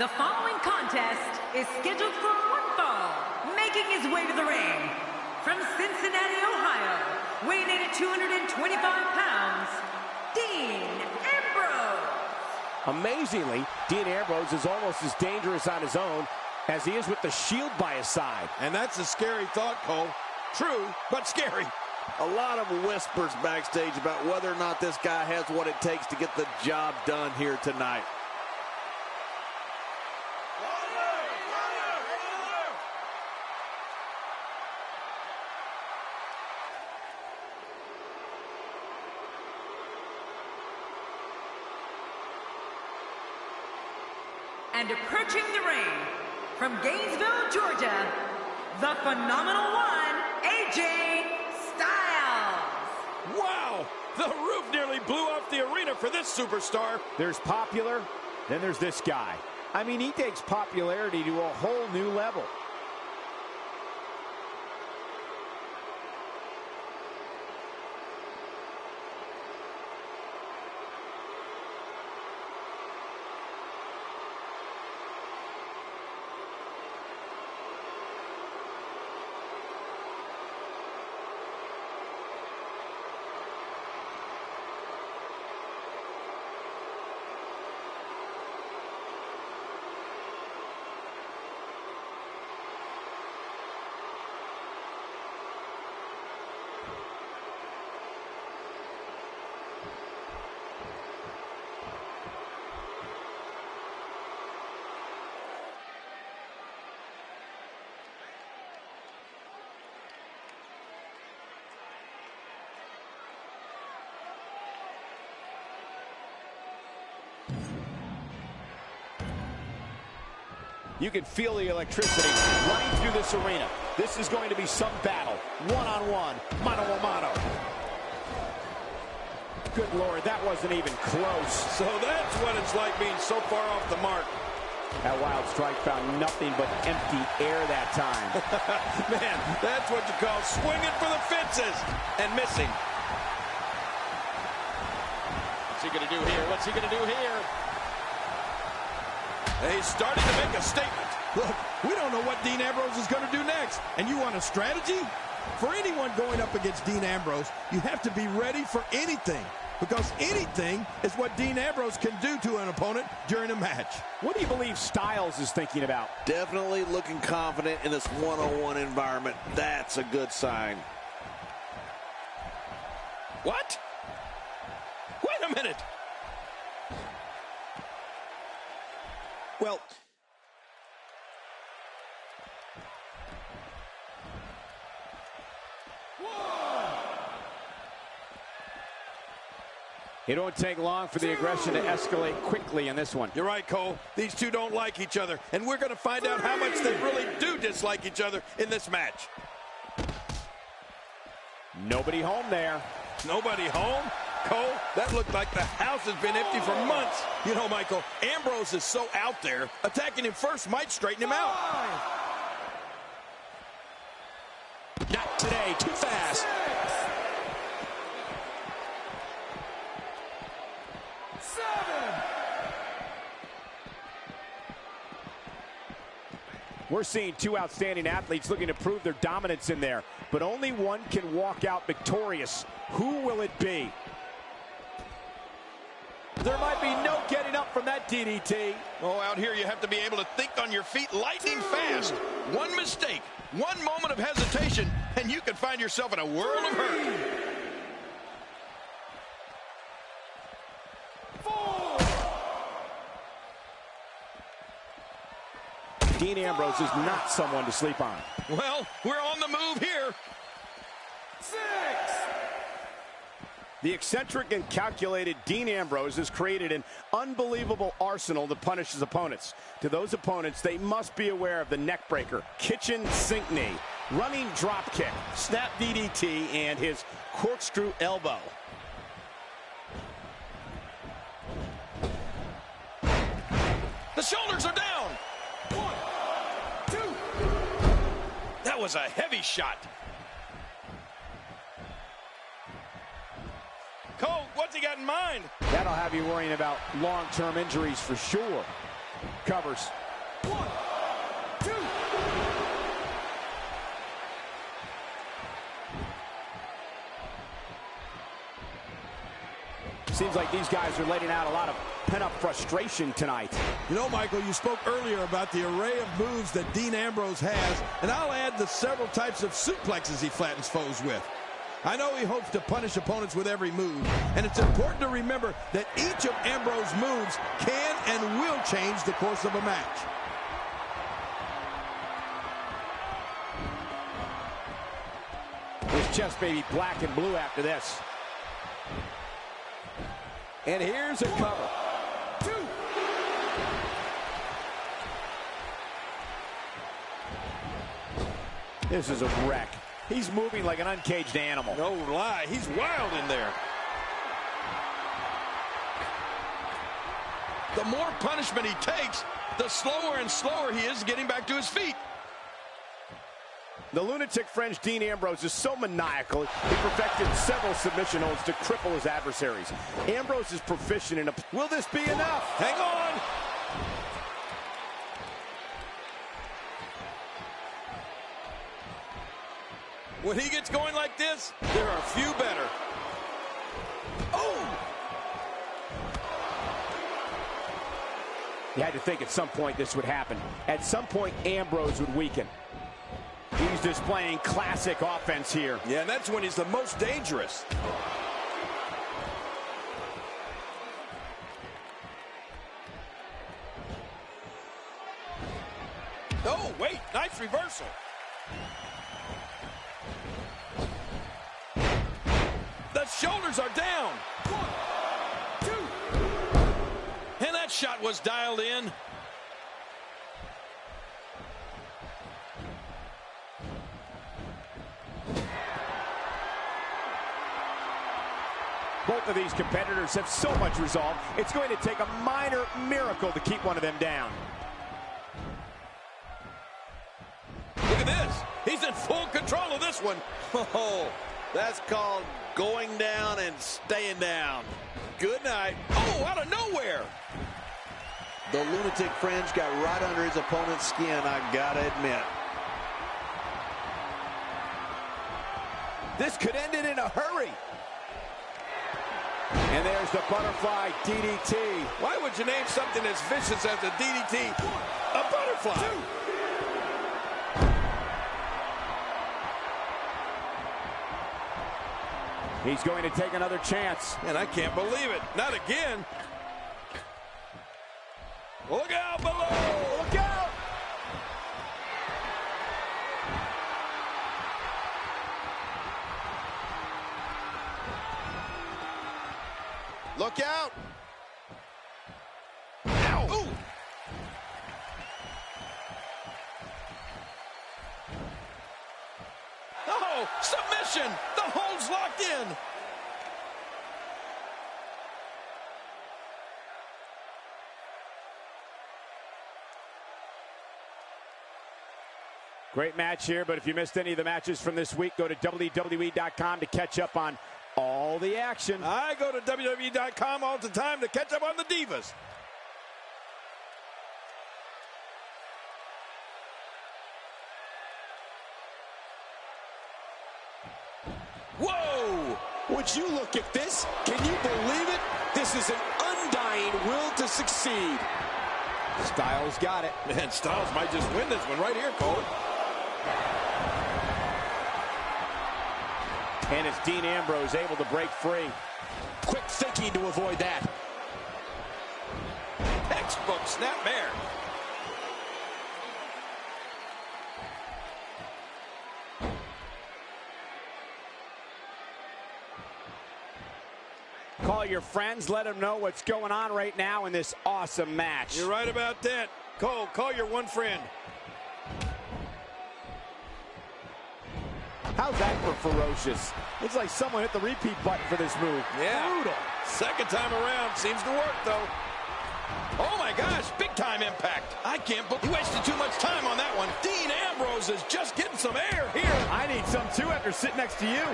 The following contest is scheduled for one fall. Making his way to the ring from Cincinnati, Ohio, weighing in at 225 pounds, Dean Ambrose. Amazingly, Dean Ambrose is almost as dangerous on his own as he is with the Shield by his side. And that's a scary thought, Cole. True, but scary. A lot of whispers backstage about whether or not this guy has what it takes to get the job done here tonight. And approaching the ring from Gainesville, Georgia, the phenomenal one, AJ Styles. Wow! The roof nearly blew off the arena for this superstar. There's popular, then there's this guy. I mean, he takes popularity to a whole new level. You can feel the electricity running through this arena. This is going to be some battle. One-on-one, mano-a-mano. Good Lord, that wasn't even close. So that's what it's like being so far off the mark. That wild strike found nothing but empty air that time. Man, that's what you call swinging for the fences and missing. What's he going to do here? What's he going to do here? He's starting to make a statement. Look, we don't know what Dean Ambrose is going to do next. And you want a strategy? For anyone going up against Dean Ambrose, you have to be ready for anything. Because anything is what Dean Ambrose can do to an opponent during a match. What do you believe Styles is thinking about? Definitely looking confident in this one-on-one environment. That's a good sign. What? Wait a minute. Well, it won't take long for the aggression to escalate quickly in this one. You're right, Cole. These two don't like each other, and we're going to find out how much they really do dislike each other in this match. Nobody home there. Nobody home? Cole, that looked like the house has been empty for months. You know, Michael, Ambrose is so out there, attacking him first might straighten him out. Not today. Too fast. 7. We're seeing two outstanding athletes looking to prove their dominance in there, but only one can walk out victorious. Who will it be? There might be no getting up from that DDT. Oh, out here you have to be able to think on your feet lightning fast. One mistake, one moment of hesitation, and you can find yourself in a world of hurt. 4. Dean Ambrose is not someone to sleep on. Well, we're on the move here. 6. The eccentric and calculated Dean Ambrose has created an unbelievable arsenal to punish his opponents. To those opponents, they must be aware of the neckbreaker, kitchen sink knee, running drop kick, snap DDT, and his corkscrew elbow. The shoulders are down. 1, 2. That was a heavy shot. Cole, what's he got in mind? That'll have you worrying about long-term injuries for sure. Covers. 1, 2. Seems like these guys are letting out a lot of pent-up frustration tonight. You know, Michael, you spoke earlier about the array of moves that Dean Ambrose has, and I'll add the several types of suplexes he flattens foes with. I know he hopes to punish opponents with every move, and it's important to remember that each of Ambrose's moves can and will change the course of a match. His chest may be black and blue after this. And here's a cover. 2. This is a wreck. He's moving like an uncaged animal. No lie, he's wild in there. The more punishment he takes, the slower and slower he is getting back to his feet. The lunatic French Dean Ambrose is so maniacal, he perfected several submission holds to cripple his adversaries. Ambrose is proficient in a... Will this be enough? Hang on. When he gets going like this, there are few better. Oh! You had to think at some point this would happen. At some point, Ambrose would weaken. He's displaying classic offense here. Yeah, and that's when he's the most dangerous. Oh, wait, nice reversal. The shoulders are down. 1, 2. And that shot was dialed in. Both of these competitors have so much resolve, it's going to take a minor miracle to keep one of them down. Look at this. He's in full control of this one. Oh, that's called going down and staying down. Good night. Oh, out of nowhere. The lunatic French got right under his opponent's skin, I gotta admit. This could end it in a hurry. And there's the butterfly DDT. Why would you name something as vicious as a DDT a butterfly? 2. He's going to take another chance. And I can't believe it. Not again. Look out below. Look out! Look out! Ow. Ooh. Oh, submission. The hold's locked in. Great match here, but if you missed any of the matches from this week, go to WWE.com to catch up on all the action. I go to WWE.com all the time to catch up on the divas. Whoa! Would you look at this? Can you believe it? This is an undying will to succeed. Styles got it. Man, Styles might just win this one right here, Cole. And it's Dean Ambrose able to break free. Quick thinking to avoid that. Textbook snapmare. Call your friends, let them know what's going on right now in this awesome match. You're right about that. Cole, call your one friend. How's that for ferocious? Looks like someone hit the repeat button for this move. Yeah. Brutal. Second time around. Seems to work, though. Oh, my gosh. Big time impact. I can't believe he wasted too much time on that one. Dean Ambrose is just getting some air here. I need some, too, after sitting next to you.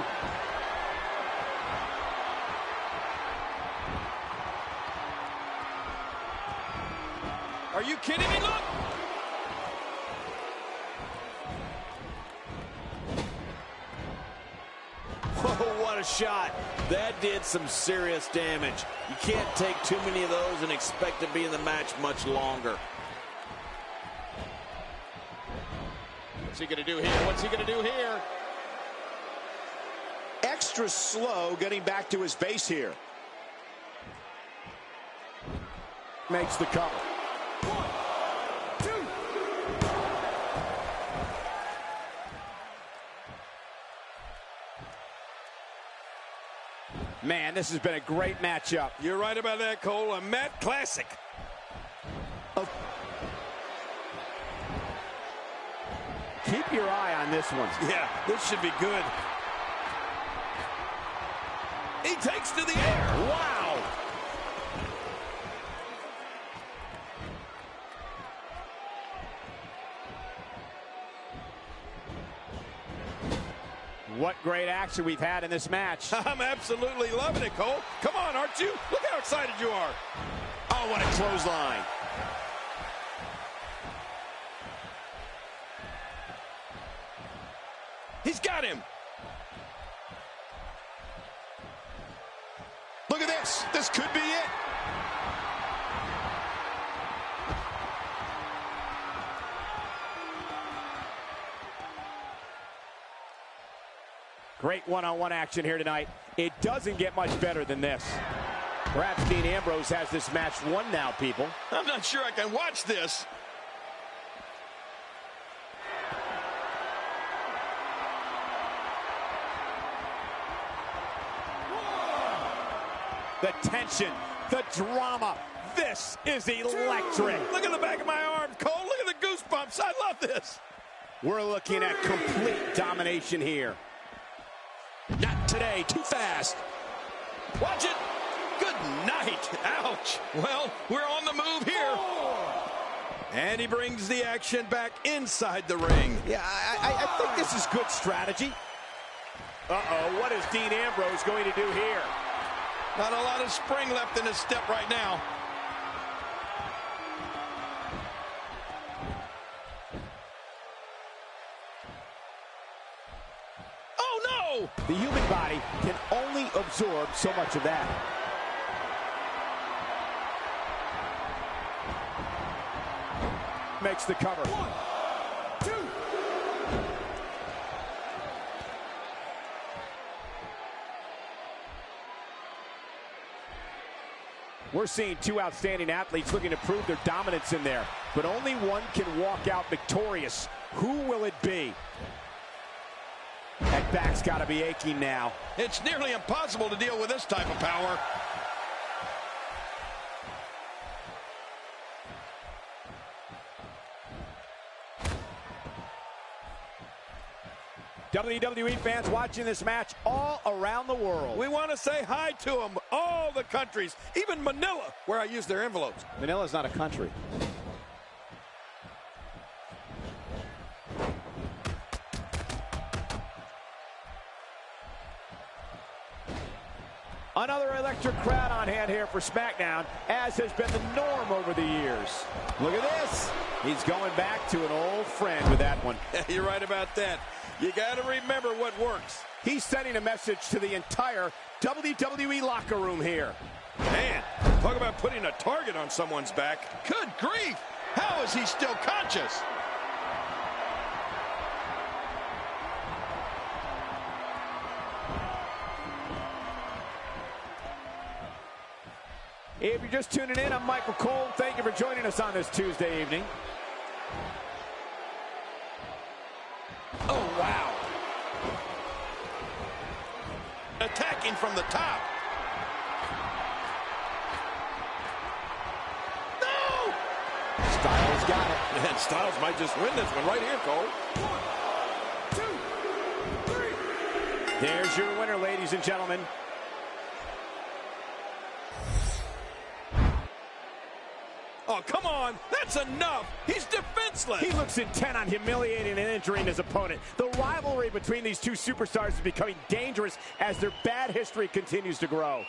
Are you kidding me? Look! Oh, what a shot. That did some serious damage. You can't take too many of those and expect to be in the match much longer. What's he going to do here? What's he going to do here? Extra slow getting back to his base here. Makes the cover. 1, 2. Man, this has been a great matchup. You're right about that, Cole. A mat classic. Keep your eye on this one. Yeah, this should be good. He takes to the air. Wow. What great action we've had in this match. I'm absolutely loving it, Cole. Come on, aren't you? Look how excited you are. Oh, what a clothesline. He's got him. Look at this. This could be it. Great one-on-one action here tonight. It doesn't get much better than this. Perhaps Dean Ambrose has this match won now, people. I'm not sure I can watch this. The tension, the drama. This is electric. Look at the back of my arms, Cole. Look at the goosebumps. I love this. We're looking at complete domination here. Not today. Too fast. Watch it. Good night. Ouch. Well, we're on the move here. And he brings the action back inside the ring. Yeah, I think this is good strategy. Uh-oh, what is Dean Ambrose going to do here? Not a lot of spring left in his step right now. Oh, no! The human body can only absorb so much of that. Makes the cover. 1, 2. We're seeing two outstanding athletes looking to prove their dominance in there, but only one can walk out victorious. Who will it be? That back's got to be aching now. It's nearly impossible to deal with this type of power. WWE fans watching this match all around the world. We want to say hi to them, all the countries, even Manila, where I use their envelopes. Manila's not a country. Another electric crowd on hand here for SmackDown, as has been the norm over the years. Look at this. He's going back to an old friend with that one. You're right about that. You got to remember what works. He's sending a message to the entire WWE locker room here. Man, talk about putting a target on someone's back. Good grief! How is he still conscious? If you're just tuning in, I'm Michael Cole. Thank you for joining us on this Tuesday evening. Oh, wow. Attacking from the top. No! Styles got it. Man, Styles might just win this one right here, Cole. 1, 2, 3. There's your winner, ladies and gentlemen. Oh, come on. That's enough. He's defenseless. He looks intent on humiliating and injuring his opponent. The rivalry between these two superstars is becoming dangerous as their bad history continues to grow.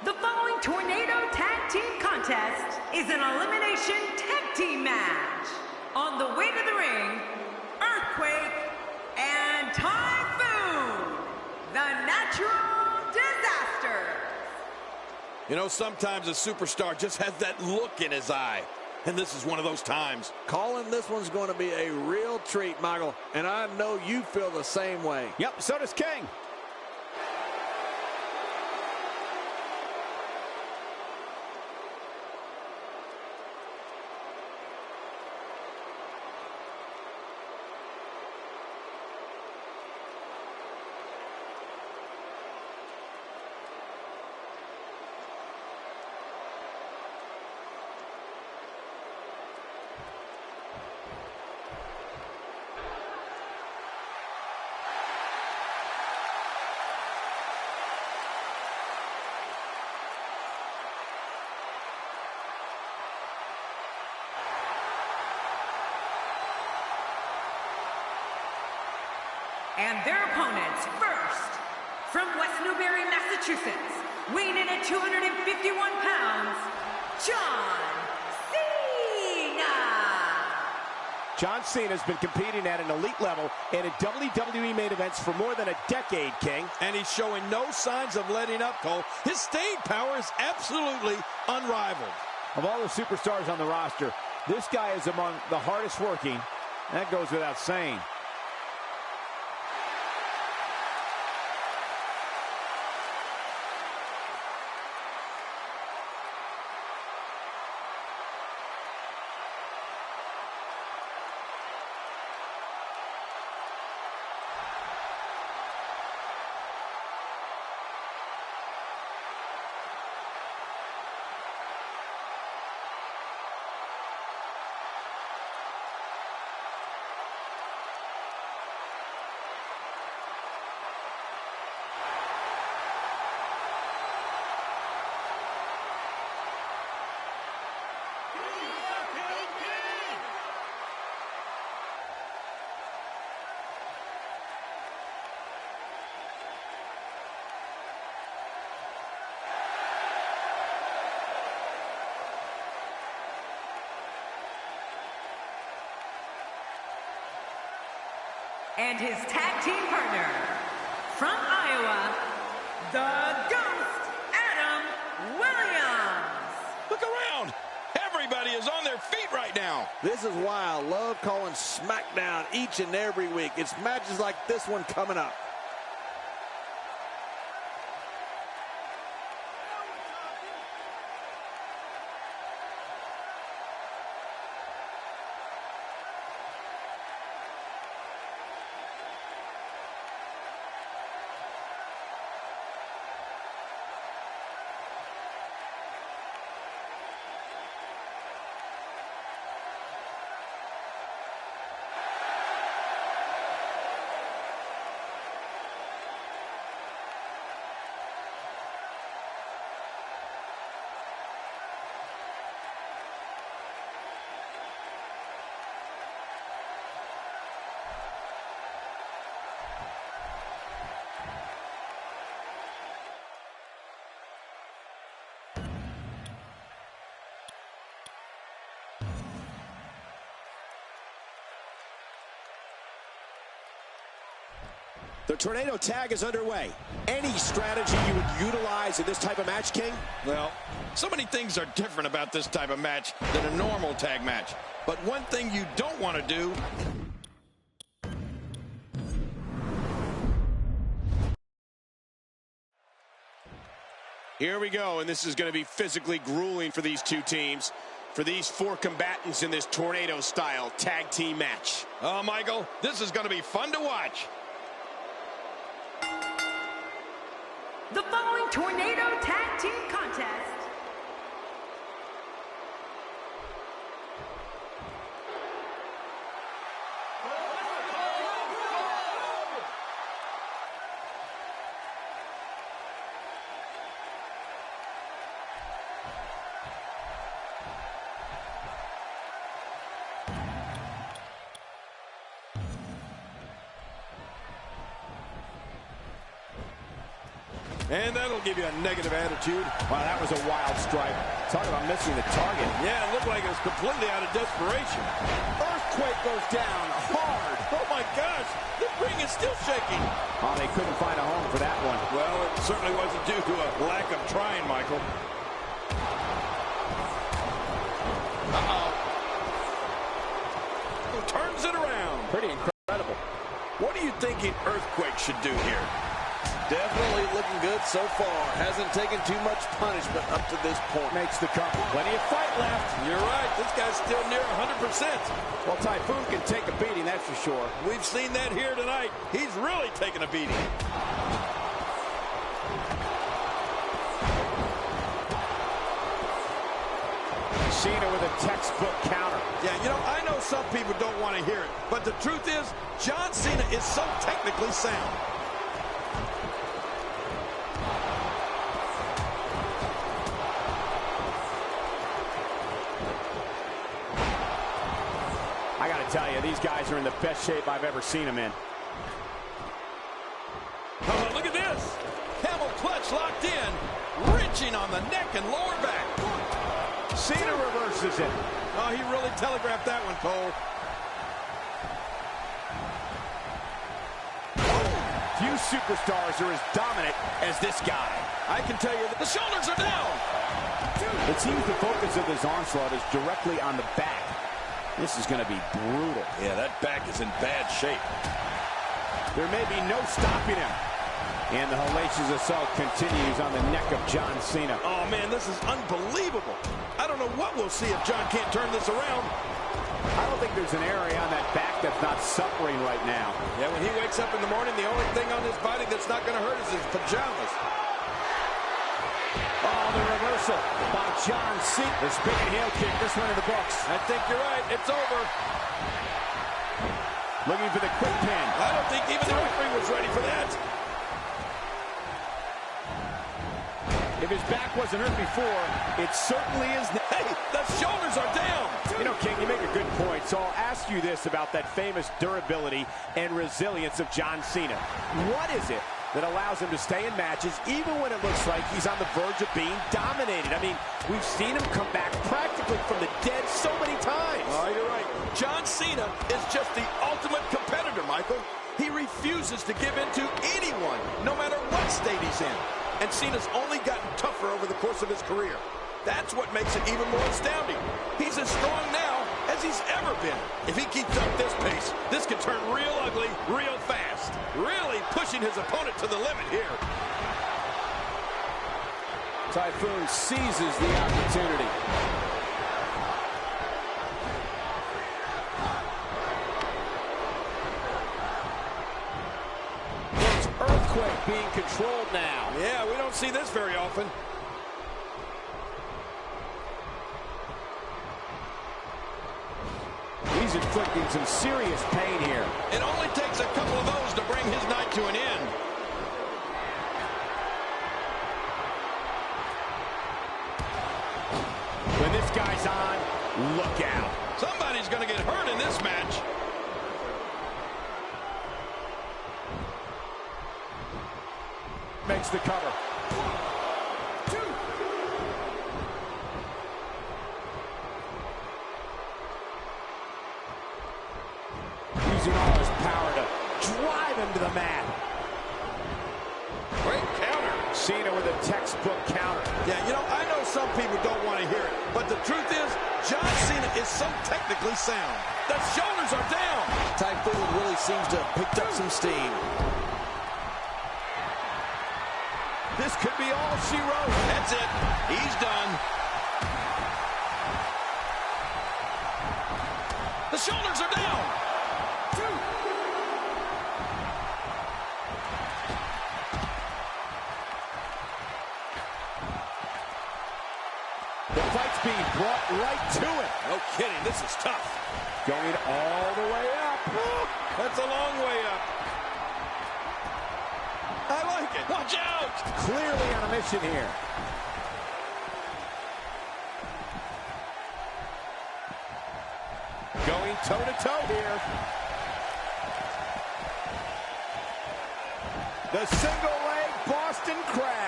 The following Tornado Tag Team Contest is an elimination tag team match. On the way to the ring, Earthquake and Typhoon, the Natural Disaster. You know, sometimes a superstar just has that look in his eye. And this is one of those times. Calling this one's going to be a real treat, Michael. And I know you feel the same way. Yep, so does King. And their opponents, first, from West Newbury, Massachusetts, weighing in at 251 pounds, John Cena. John Cena's been competing at an elite level and in WWE main events for more than a decade, King. And he's showing no signs of letting up, Cole. His staying power is absolutely unrivaled. Of all the superstars on the roster, this guy is among the hardest working. That goes without saying. And his tag team partner, from Iowa, the Ghost, Adam Williams. Look around. Everybody is on their feet right now. This is why I love calling SmackDown each and every week. It's matches like this one coming up. The Tornado Tag is underway. Any strategy you would utilize in this type of match, King? Well, so many things are different about this type of match than a normal tag match. But one thing you don't want to do... Here we go, and this is going to be physically grueling for these two teams, for these four combatants in this Tornado-style tag team match. Oh, Michael, this is going to be fun to watch. The following Tornado Tag Team Contest And that'll give you a negative attitude. Wow, that was a wild strike. Talk about missing the target. Yeah, it looked like it was completely out of desperation. Earthquake goes down hard. Oh, my gosh. The ring is still shaking. Oh, they couldn't find a home for that one. Well, it certainly wasn't due to a lack of trying, Michael. Uh-oh. Turns it around. Pretty incredible. What are you thinking Earthquake should do here? Definitely looking good so far. Hasn't taken too much punishment up to this point. Makes the cover. Plenty of fight left. You're right. This guy's still near 100%. Well, Typhoon can take a beating, that's for sure. We've seen that here tonight. He's really taking a beating. Cena with a textbook counter. Yeah, you know, I know some people don't want to hear it, but the truth is, John Cena is so technically sound. I got to tell you, these guys are in the best shape I've ever seen them in. Oh, look at this. Camel clutch locked in, wrenching on the neck and lower back. Cena reverses it. Oh, he really telegraphed that one, Cole. Few superstars are as dominant as this guy. I can tell you that the shoulders are down. It seems the focus of this onslaught is directly on the back. This is going to be brutal. Yeah, that back is in bad shape. There may be no stopping him. And the hellacious assault continues on the neck of John Cena. Oh, man, this is unbelievable. I don't know what we'll see if John can't turn this around. I don't think there's an area on that back that's not suffering right now. Yeah, when he wakes up in the morning, the only thing on his body that's not going to hurt is his pajamas. Oh, the reversal by John Cena. The spinning heel kick, this one in the books. I think you're right. It's over. Looking for the quick pin. I don't think even the referee was ready for that. If his back wasn't hurt before, it certainly is. Hey, the shoulders are down. You know, King, you make a good point. So I'll ask you this about that famous durability and resilience of John Cena. What is it that allows him to stay in matches even when it looks like he's on the verge of being dominated? I mean, we've seen him come back practically from the dead so many times. Oh, you're right. John Cena is just the ultimate competitor, Michael. He refuses to give in to anyone, no matter what state he's in. And Cena's only gotten tougher over the course of his career. That's what makes it even more astounding. He's as strong now as he's ever been. If he keeps up this pace, this could turn real ugly real fast. Really pushing his opponent to the limit here. Typhoon seizes the opportunity. It's Earthquake being controlled now. Yeah, we don't see this very often. He's inflicting some serious pain here. It only takes a couple of those to bring his night to an end. When this guy's on, look out. Somebody's going to get hurt in this match. Makes the cover. Using all his power to drive him to the mat. Great counter. Cena with a textbook counter. Yeah, you know, I know some people don't want to hear it, but the truth is, John Cena is so technically sound. The shoulders are down. Typhoon really seems to have picked up some steam. This could be all she wrote. That's it. He's done. The shoulders are down. The fight's being brought right to it. No kidding. This is tough. Going all the way up. That's a long way up. I like it. Watch out. Clearly on a mission here. Going toe-to-toe here. The single leg Boston Crab.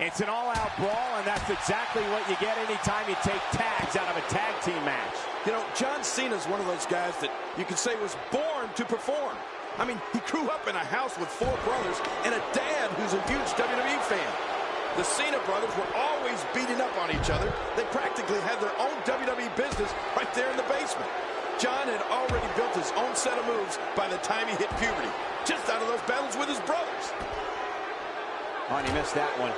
It's an all-out brawl, and that's exactly what you get anytime you take tags out of a tag team match. You know, John Cena's one of those guys that you can say was born to perform. I mean, he grew up in a house with 4 brothers and a dad who's a huge WWE fan. The Cena brothers were always beating up on each other. They practically had their own WWE business right there in the basement. John had already built his own set of moves by the time he hit puberty, just out of those battles with his brothers. Oh, and he missed that one.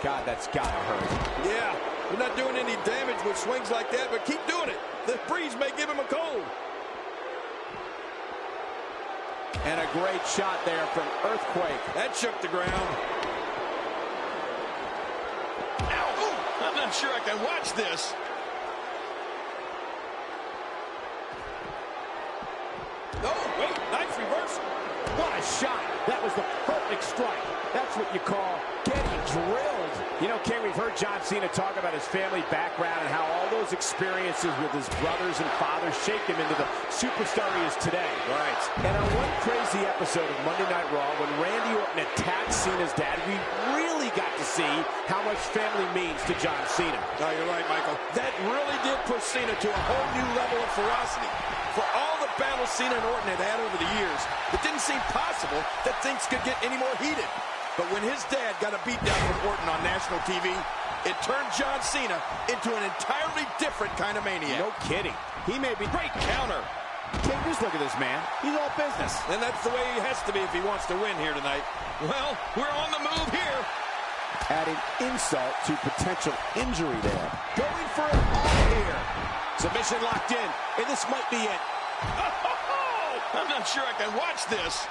God, that's gotta hurt. Yeah, you're not doing any damage with swings like that, but keep doing it. The breeze may give him a cold. And a great shot there from Earthquake. That shook the ground. Ow! Ooh, I'm not sure I can watch this. Oh, wait, nice reversal. What a shot. That was the perfect strike. That's what you call getting drilled. You know, King, we've heard John Cena talk about his family background and how all those experiences with his brothers and fathers shaped him into the superstar he is today. Right. And on one crazy episode of Monday Night Raw, when Randy Orton attacked Cena's dad, we really got to see how much family means to John Cena. Oh, you're right, Michael. That really did push Cena to a whole new level of ferocity. For all the battles Cena and Orton had had over the years, it didn't seem possible that things could get any more heated. But when his dad got a beatdown from Orton on national TV, it turned John Cena into an entirely different kind of maniac. No kidding. He may be... Great counter. King, just look at this man. He's all business. And that's the way he has to be if he wants to win here tonight. Well, we're on the move here. Adding insult to potential injury there. Going for it all here. Submission locked in, and this might be it. Oh, I'm not sure I can watch this.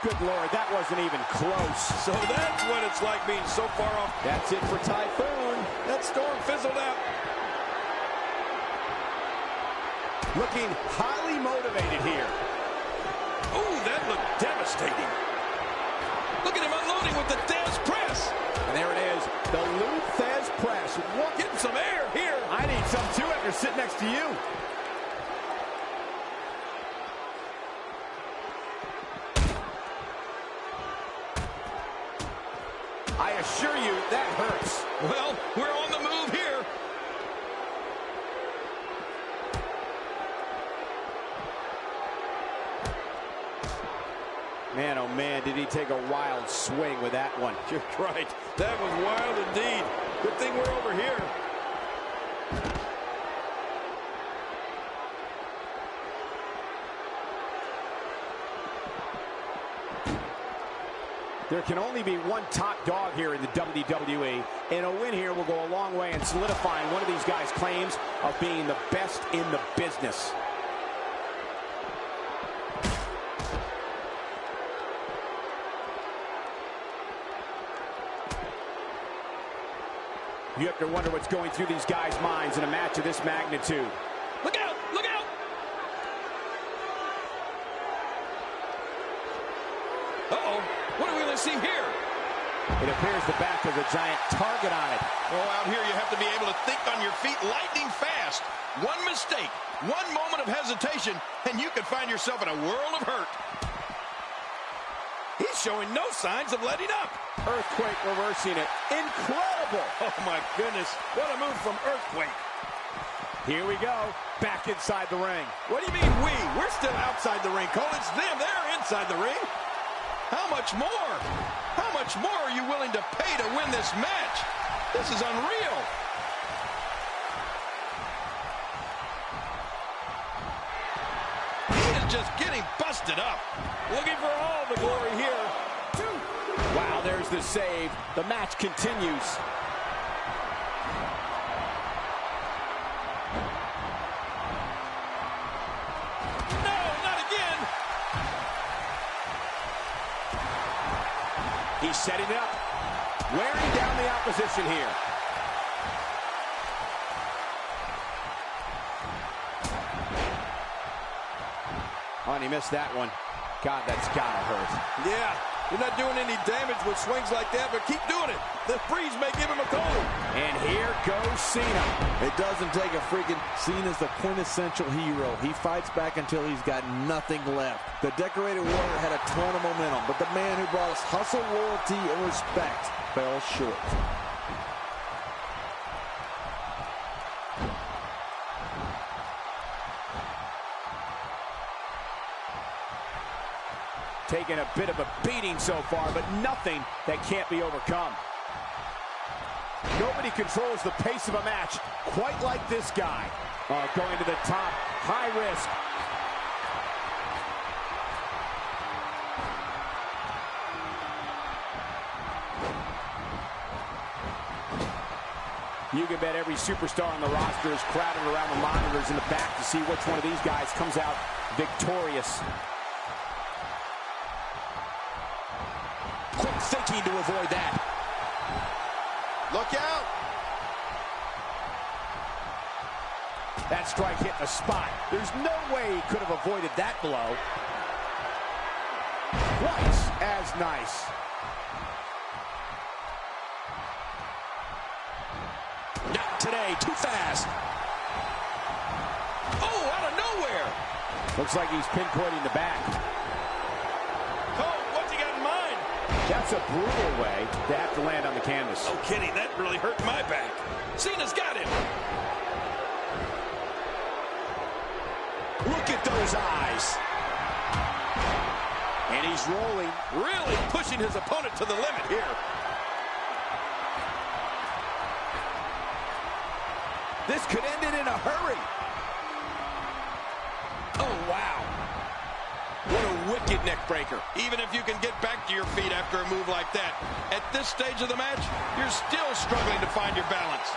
Good Lord, that wasn't even close. So that's what it's like being so far off. That's it for Typhoon. That storm fizzled out. Looking highly motivated here. Ooh, that looked devastating. Look at him unloading with the Thez press. And there it is, the Lou Thez press. What? Getting some air here. I need some too after sitting next to you. I assure you, that hurts. Well, we're on the move here. Man, oh man, did he take a wild swing with that one. You're right. That was wild indeed. Good thing we're over here. There can only be one top dog here in the WWE, and a win here will go a long way in solidifying one of these guys' claims of being the best in the business. You have to wonder what's going through these guys' minds in a match of this magnitude. Look out! Look out! Uh-oh. What are we going to see here? It appears the back has a giant target on it. Oh, out here you have to be able to think on your feet lightning fast. One mistake, one moment of hesitation, and you could find yourself in a world of hurt. He's showing no signs of letting up. Earthquake reversing it. Incredible! Oh, my goodness. What a move from Earthquake. Here we go. Back inside the ring. What do you mean we? We're still outside the ring, Cole. It's them. They're inside the ring. How much more? How much more are you willing to pay to win this match? This is unreal. He is just getting busted up. Looking for all the glory here. Wow, there's the save. The match continues. No, not again. He's setting it up. Wearing down the opposition here. Oh, and he missed that one. God, that's gotta hurt. Yeah, you're not doing any damage with swings like that, but keep doing it. The breeze may give him a cold. And here goes Cena. It doesn't take a freaking... Cena's the quintessential hero. He fights back until he's got nothing left. The Decorated Warrior had a ton of momentum, but the man who brought us hustle, loyalty, and respect fell short. Taking a bit of a beating so far, but nothing that can't be overcome. Nobody controls the pace of a match quite like this guy. Going to the top, high risk. You can bet every superstar on the roster is crowded around the monitors in the back to see which one of these guys comes out victorious. Quick thinking to avoid that. Look out! That strike hit the spot. There's no way he could have avoided that blow. Twice as nice. Not today, too fast. Oh, out of nowhere! Looks like he's pinpointing the back. Oh, what's he got in mind? That's a brutal way to have to land on the canvas. Oh, kidding, that really hurt my back. Cena's got him. Look at those eyes. And he's rolling. Really pushing his opponent to the limit here. This could end it in a hurry. Oh, wow. What a wicked neck breaker. Even if you can get back to your feet after a move like that, at this stage of the match, you're still struggling to find your balance.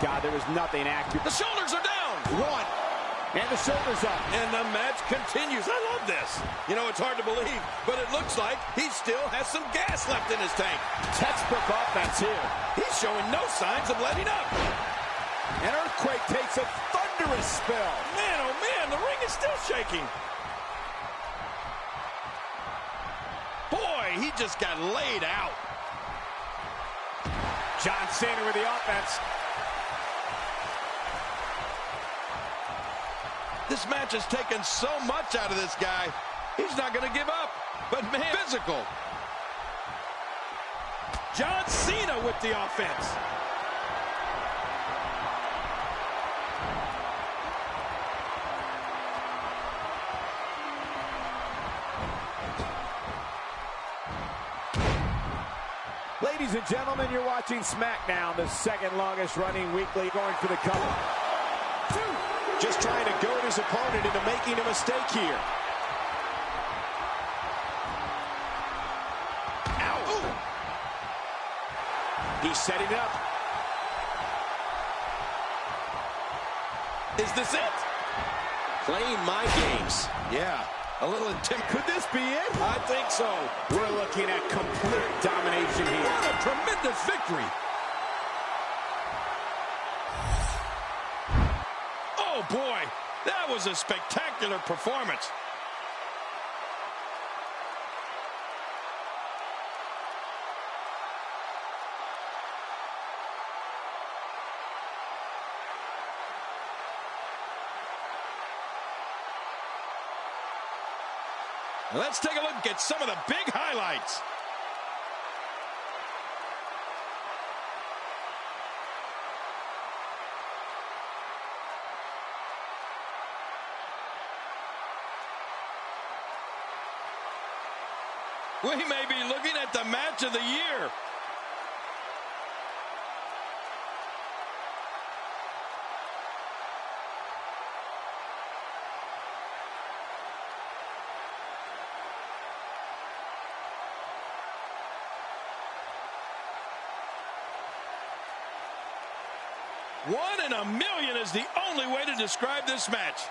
God, there was nothing accurate. The shoulders are down. One. And the shoulders up. And the match continues. I love this. You know, it's hard to believe, but it looks like he still has some gas left in his tank. Textbook offense here. He's showing no signs of letting up. An earthquake takes a thunderous spill. Man, oh man, the ring is still shaking. Boy, he just got laid out. John Cena with the offense. This match has taken so much out of this guy. He's not going to give up. But man, physical. John Cena with the offense. Ladies and gentlemen, you're watching SmackDown, the second longest running weekly, going for the cover. Just trying to goad his opponent into making a mistake here. Ow. Ooh. He's setting it up. Is this it? Playing mind games. Yeah, a little intimidating. Could this be it? I think so. We're looking at complete domination here. What a tremendous victory. Oh, boy, that was a spectacular performance. Let's take a look at some of the big highlights. We may be looking at the match of the year. One in a million is the only way to describe this match.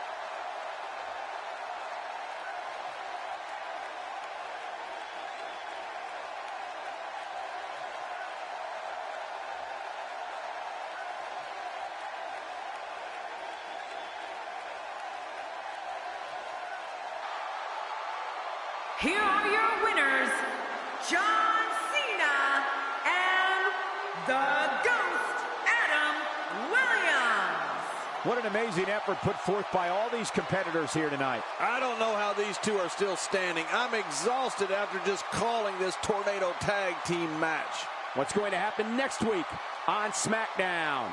Here are your winners, John Cena and the Ghost What an amazing effort put forth by all these competitors here tonight. I don't know how these two are still standing. I'm exhausted after just calling this Tornado Tag Team match. What's going to happen next week on SmackDown?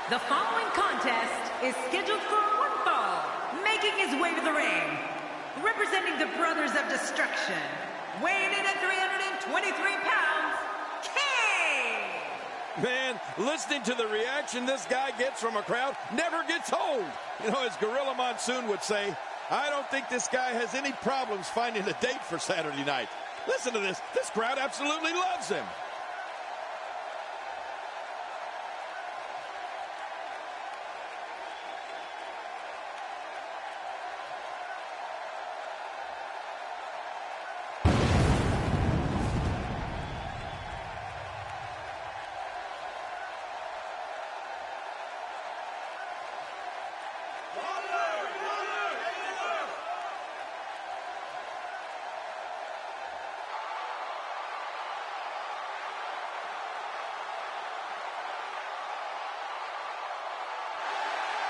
The following contest is scheduled for one fall, making his way to the ring, representing the Brothers of Destruction, weighing in at 323 pounds, Kane! Man, listening to the reaction this guy gets from a crowd never gets old. You know, as Gorilla Monsoon would say, I don't think this guy has any problems finding a date for Saturday night. Listen to this. This crowd absolutely loves him.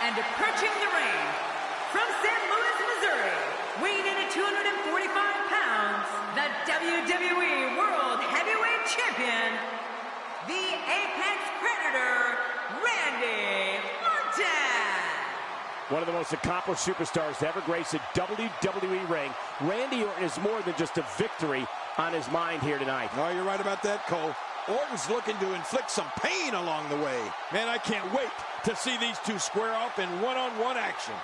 And approaching the ring, from St. Louis, Missouri, weighing in at 245 pounds, the WWE World Heavyweight Champion, the Apex Predator, Randy Orton. One of the most accomplished superstars to ever grace a WWE ring. Randy Orton is more than just a victory on his mind here tonight. Oh, you're right about that, Cole. Orton's looking to inflict some pain along the way. Man, I can't wait to see these two square off in one-on-one action.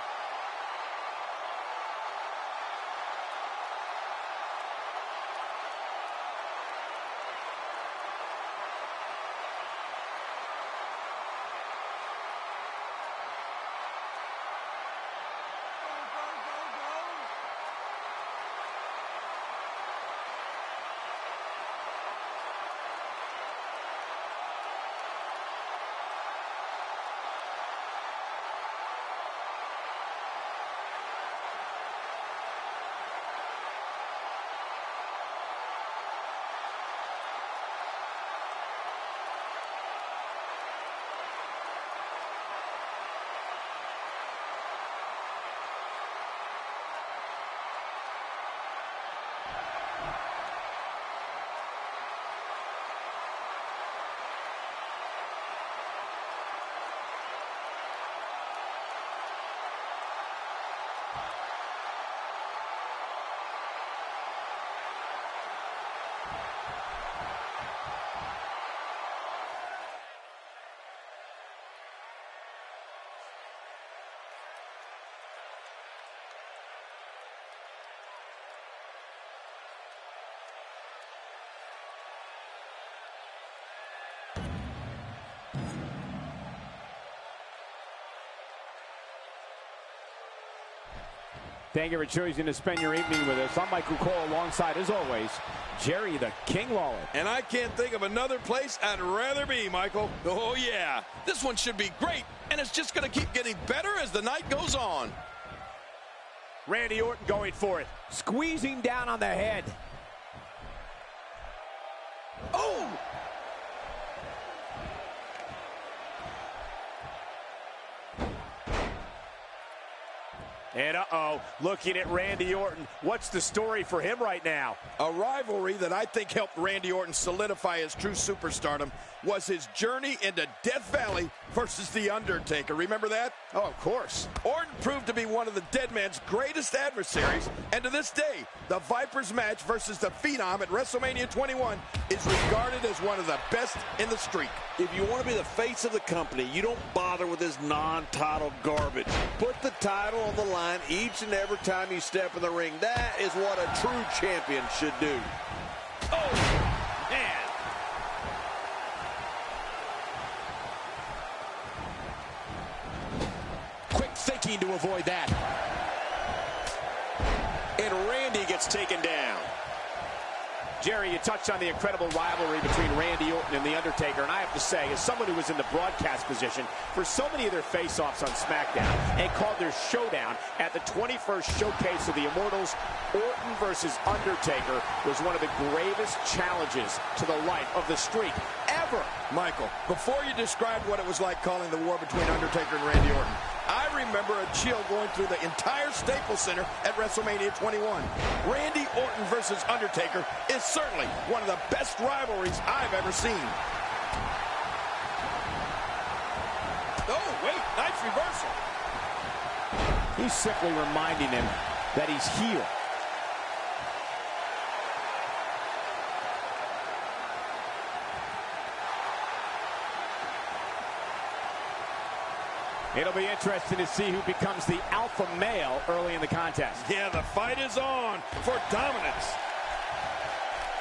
Thank you for choosing to spend your evening with us. I'm Michael Cole, alongside, as always, Jerry the King Lawler. And I can't think of another place I'd rather be, Michael. Oh, yeah. This one should be great, and it's just going to keep getting better as the night goes on. Randy Orton going for it. Squeezing down on the head. Oh! And uh-oh, looking at Randy Orton. What's the story for him right now? A rivalry that I think helped Randy Orton solidify his true superstardom was his journey into Death Valley versus The Undertaker. Remember that? Oh, of course. Orton proved to be one of the Dead Man's greatest adversaries, and to this day, the Vipers match versus the Phenom at WrestleMania 21 is regarded as one of the best in the streak. If you want to be the face of the company, you don't bother with this non-title garbage. Put the title on the line each and every time you step in the ring. That is what a true champion should do. Oh, man. Quick thinking to avoid that. And Randy gets taken down. Jerry, you touched on the incredible rivalry between Randy Orton and The Undertaker, and I have to say, as someone who was in the broadcast position for so many of their face-offs on SmackDown and called their showdown at the 21st Showcase of the Immortals, Orton versus Undertaker was one of the gravest challenges to the life of the streak ever. Michael, before you described what it was like calling the war between Undertaker and Randy Orton, I remember a chill going through the entire Staples Center at WrestleMania 21. Randy Orton versus Undertaker is certainly one of the best rivalries I've ever seen. Oh, wait, nice reversal. He's simply reminding him that he's heel. It'll be interesting to see who becomes the alpha male early in the contest. Yeah, the fight is on for dominance.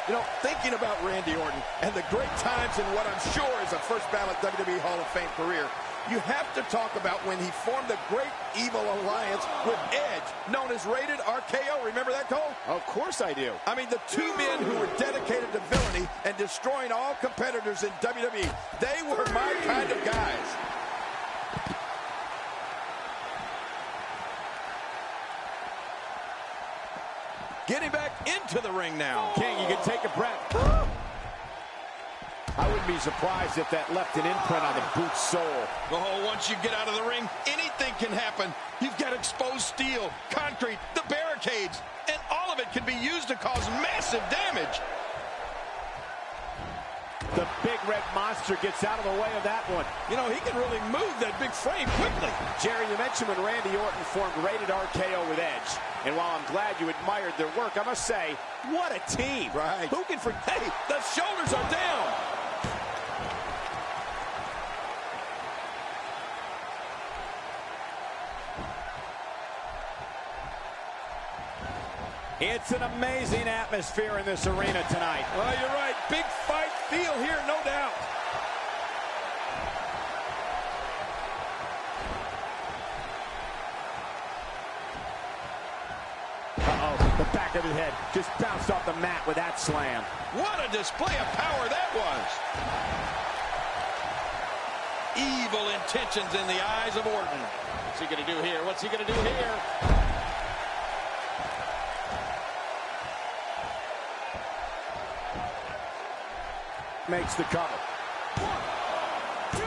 You know, thinking about Randy Orton and the great times in what I'm sure is a first ballot WWE Hall of Fame career, you have to talk about when he formed the Great Evil Alliance with Edge, known as Rated RKO. Remember that, Cole? Of course I do. I mean, the two men who were dedicated to villainy and destroying all competitors in WWE, they were my kind of guys. Getting back into the ring now. King, you can take a breath. I wouldn't be surprised if that left an imprint on the boot's sole. Oh, once you get out of the ring, anything can happen. You've got exposed steel, concrete, the barricades, and all of it can be used to cause massive damage. The big red monster gets out of the way of that one. You know, he can really move that big frame quickly. Jerry, you mentioned when Randy Orton formed Rated RKO with Edge. And while I'm glad you admired their work, I must say, what a team. Right. Who can forget? Hey, the shoulders are down. It's an amazing atmosphere in this arena tonight. Well, you're right. Big fight feel here, no doubt. Uh-oh, the back of his head just bounced off the mat with that slam. What a display of power that was. Evil intentions in the eyes of Orton. What's he going to do here? What's he going to do here? Makes the cover. 1,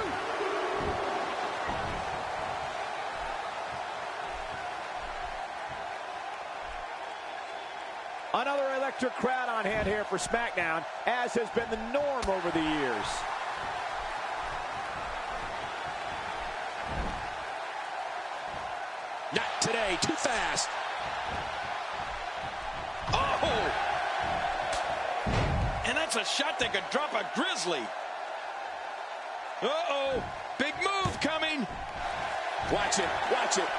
2. Another electric crowd on hand here for SmackDown, as has been the norm over the years. Not today, too fast. Oh! And that's a shot that could drop a Grizzly. Uh-oh, big move coming. Watch it, watch it.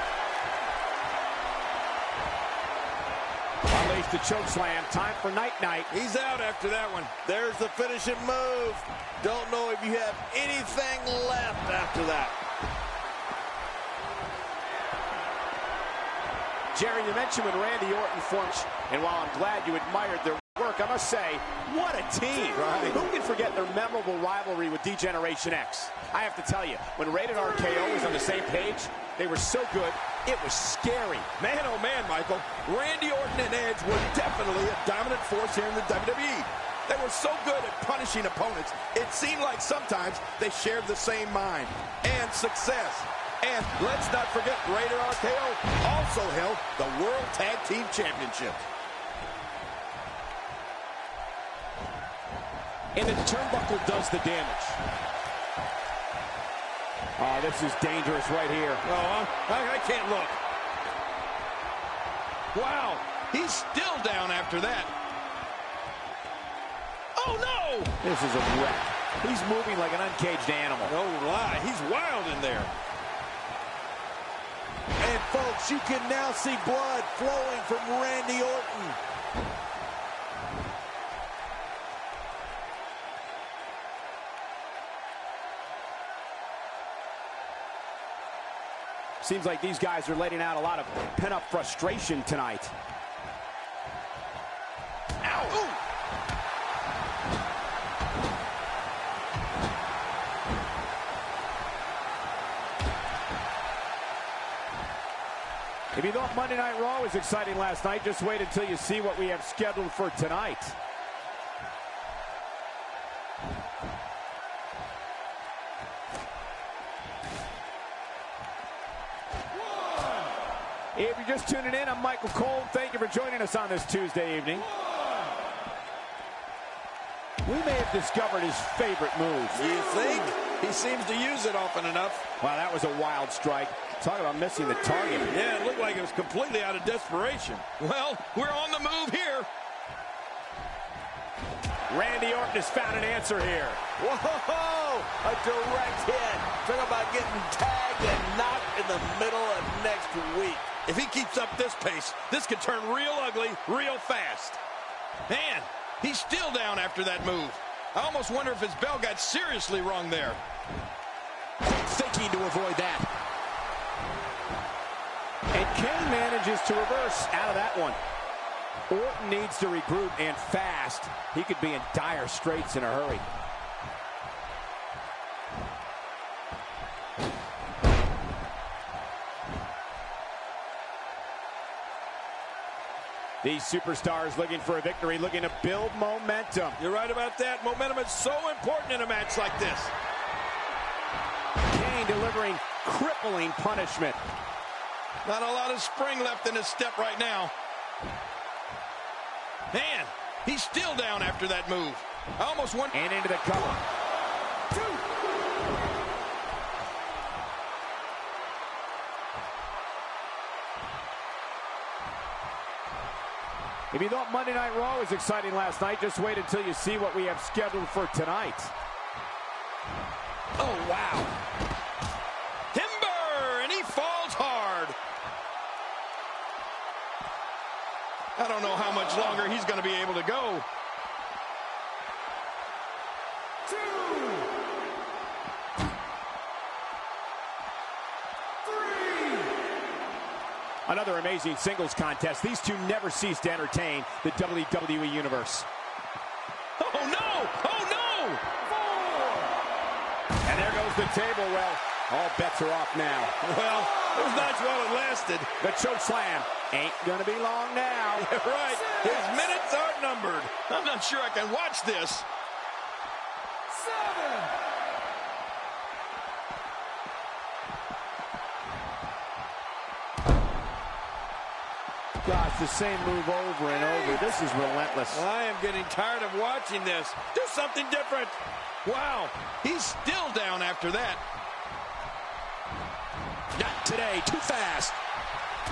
Unleashed the choke slam, time for night-night. He's out after that one. There's the finishing move. Don't know if you have anything left after that. Jerry, you mentioned when Randy Orton formed, and while I'm glad you admired their work, I must say, what a team. Right. Who can forget their memorable rivalry with D-Generation X? I have to tell you, when Rated RKO was on the same page, they were so good, it was scary. Man, oh man, Michael. Randy Orton and Edge were definitely a dominant force here in the WWE. They were so good at punishing opponents, it seemed like sometimes they shared the same mind and success. And let's not forget, Rated RKO also held the World Tag Team Championship. And the turnbuckle does the damage. Oh, this is dangerous right here. Oh, I can't look. Wow, he's still down after that. Oh, no! This is a wreck. He's moving like an uncaged animal. No lie, he's wild in there. And folks, you can now see blood flowing from Randy Orton. Seems like these guys are letting out a lot of pent-up frustration tonight. Ow! Ooh. If you thought Monday Night Raw was exciting last night, just wait until you see what we have scheduled for tonight. If you're just tuning in, I'm Michael Cole. Thank you for joining us on this Tuesday evening. We may have discovered his favorite move. You think? He seems to use it often enough. Wow, that was a wild strike. Talk about missing the target. Yeah, it looked like it was completely out of desperation. Well, we're on the move here. Randy Orton has found an answer here. Whoa! A direct hit. Talk about getting tagged and knocked in the middle of next week. If he keeps up this pace, this could turn real ugly real fast. Man, he's still down after that move. I almost wonder if his bell got seriously wrong there. Thinking to avoid that. And Kane manages to reverse out of that one. Orton needs to regroup, and fast. He could be in dire straits in a hurry. These superstars looking for a victory, looking to build momentum. You're right about that. Momentum is so important in a match like this. Kane delivering crippling punishment. Not a lot of spring left in his step right now. Man, he's still down after that move. I almost won. And into the cover. If you thought Monday Night Raw was exciting last night, just wait until you see what we have scheduled for tonight. Oh, wow. Timber, and he falls hard. I don't know how much longer he's going to be able to go. Another amazing singles contest. These two never cease to entertain the WWE Universe. Oh, no! Oh, no! And there goes the table. Well, all bets are off now. Well, it was nice while it lasted. The choke slam ain't gonna be long now. Right. His minutes are numbered. I'm not sure I can watch this. Gosh, the same move over and over. This is relentless. I am getting tired of watching this. Do something different. Wow, he's still down after that. Not today, too fast.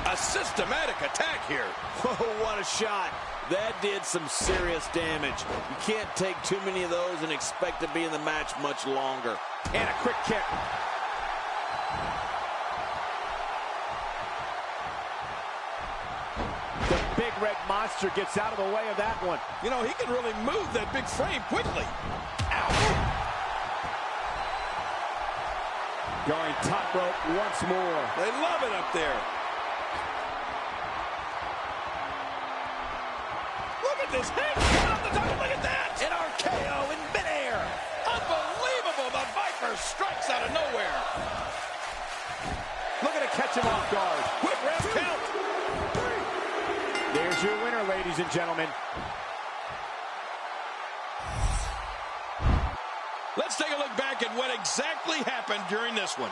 A systematic attack here. Oh, what a shot. That did some serious damage. You can't take too many of those and expect to be in the match much longer. And a quick kick. The big red monster gets out of the way of that one. You know, he can really move that big frame quickly. Ow. Going top rope once more. They love it up there. at his head. Off the top. Look at that. An RKO in midair. Unbelievable. The Viper strikes out of nowhere. Looking to catch him off guard. Quick round count. There's your winner, ladies and gentlemen. Let's take a look back at what exactly happened during this one.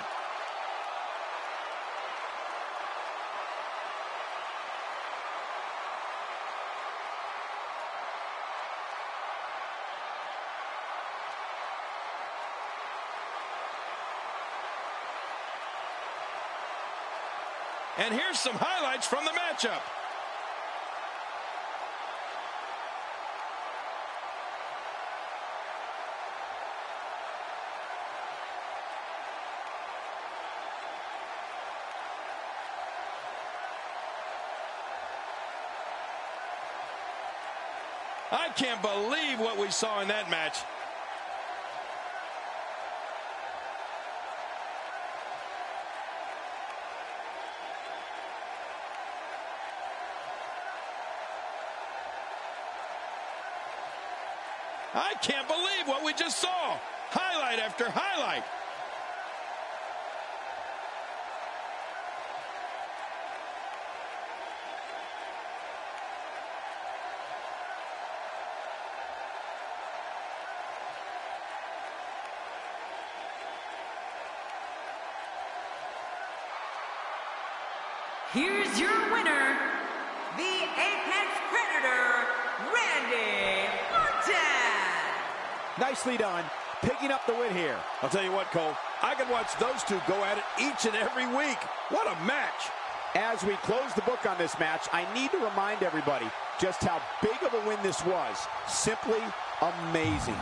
And here's some highlights from the matchup. I can't believe what we saw in that match. I can't believe what we just saw. Highlight after highlight. Here's your winner, the Apex Predator, Randy Orton. Nicely done, picking up the win here. I'll tell you what, Cole, I could watch those two go at it each and every week. What a match. As we close the book on this match, I need to remind everybody just how big of a win this was. Simply amazing.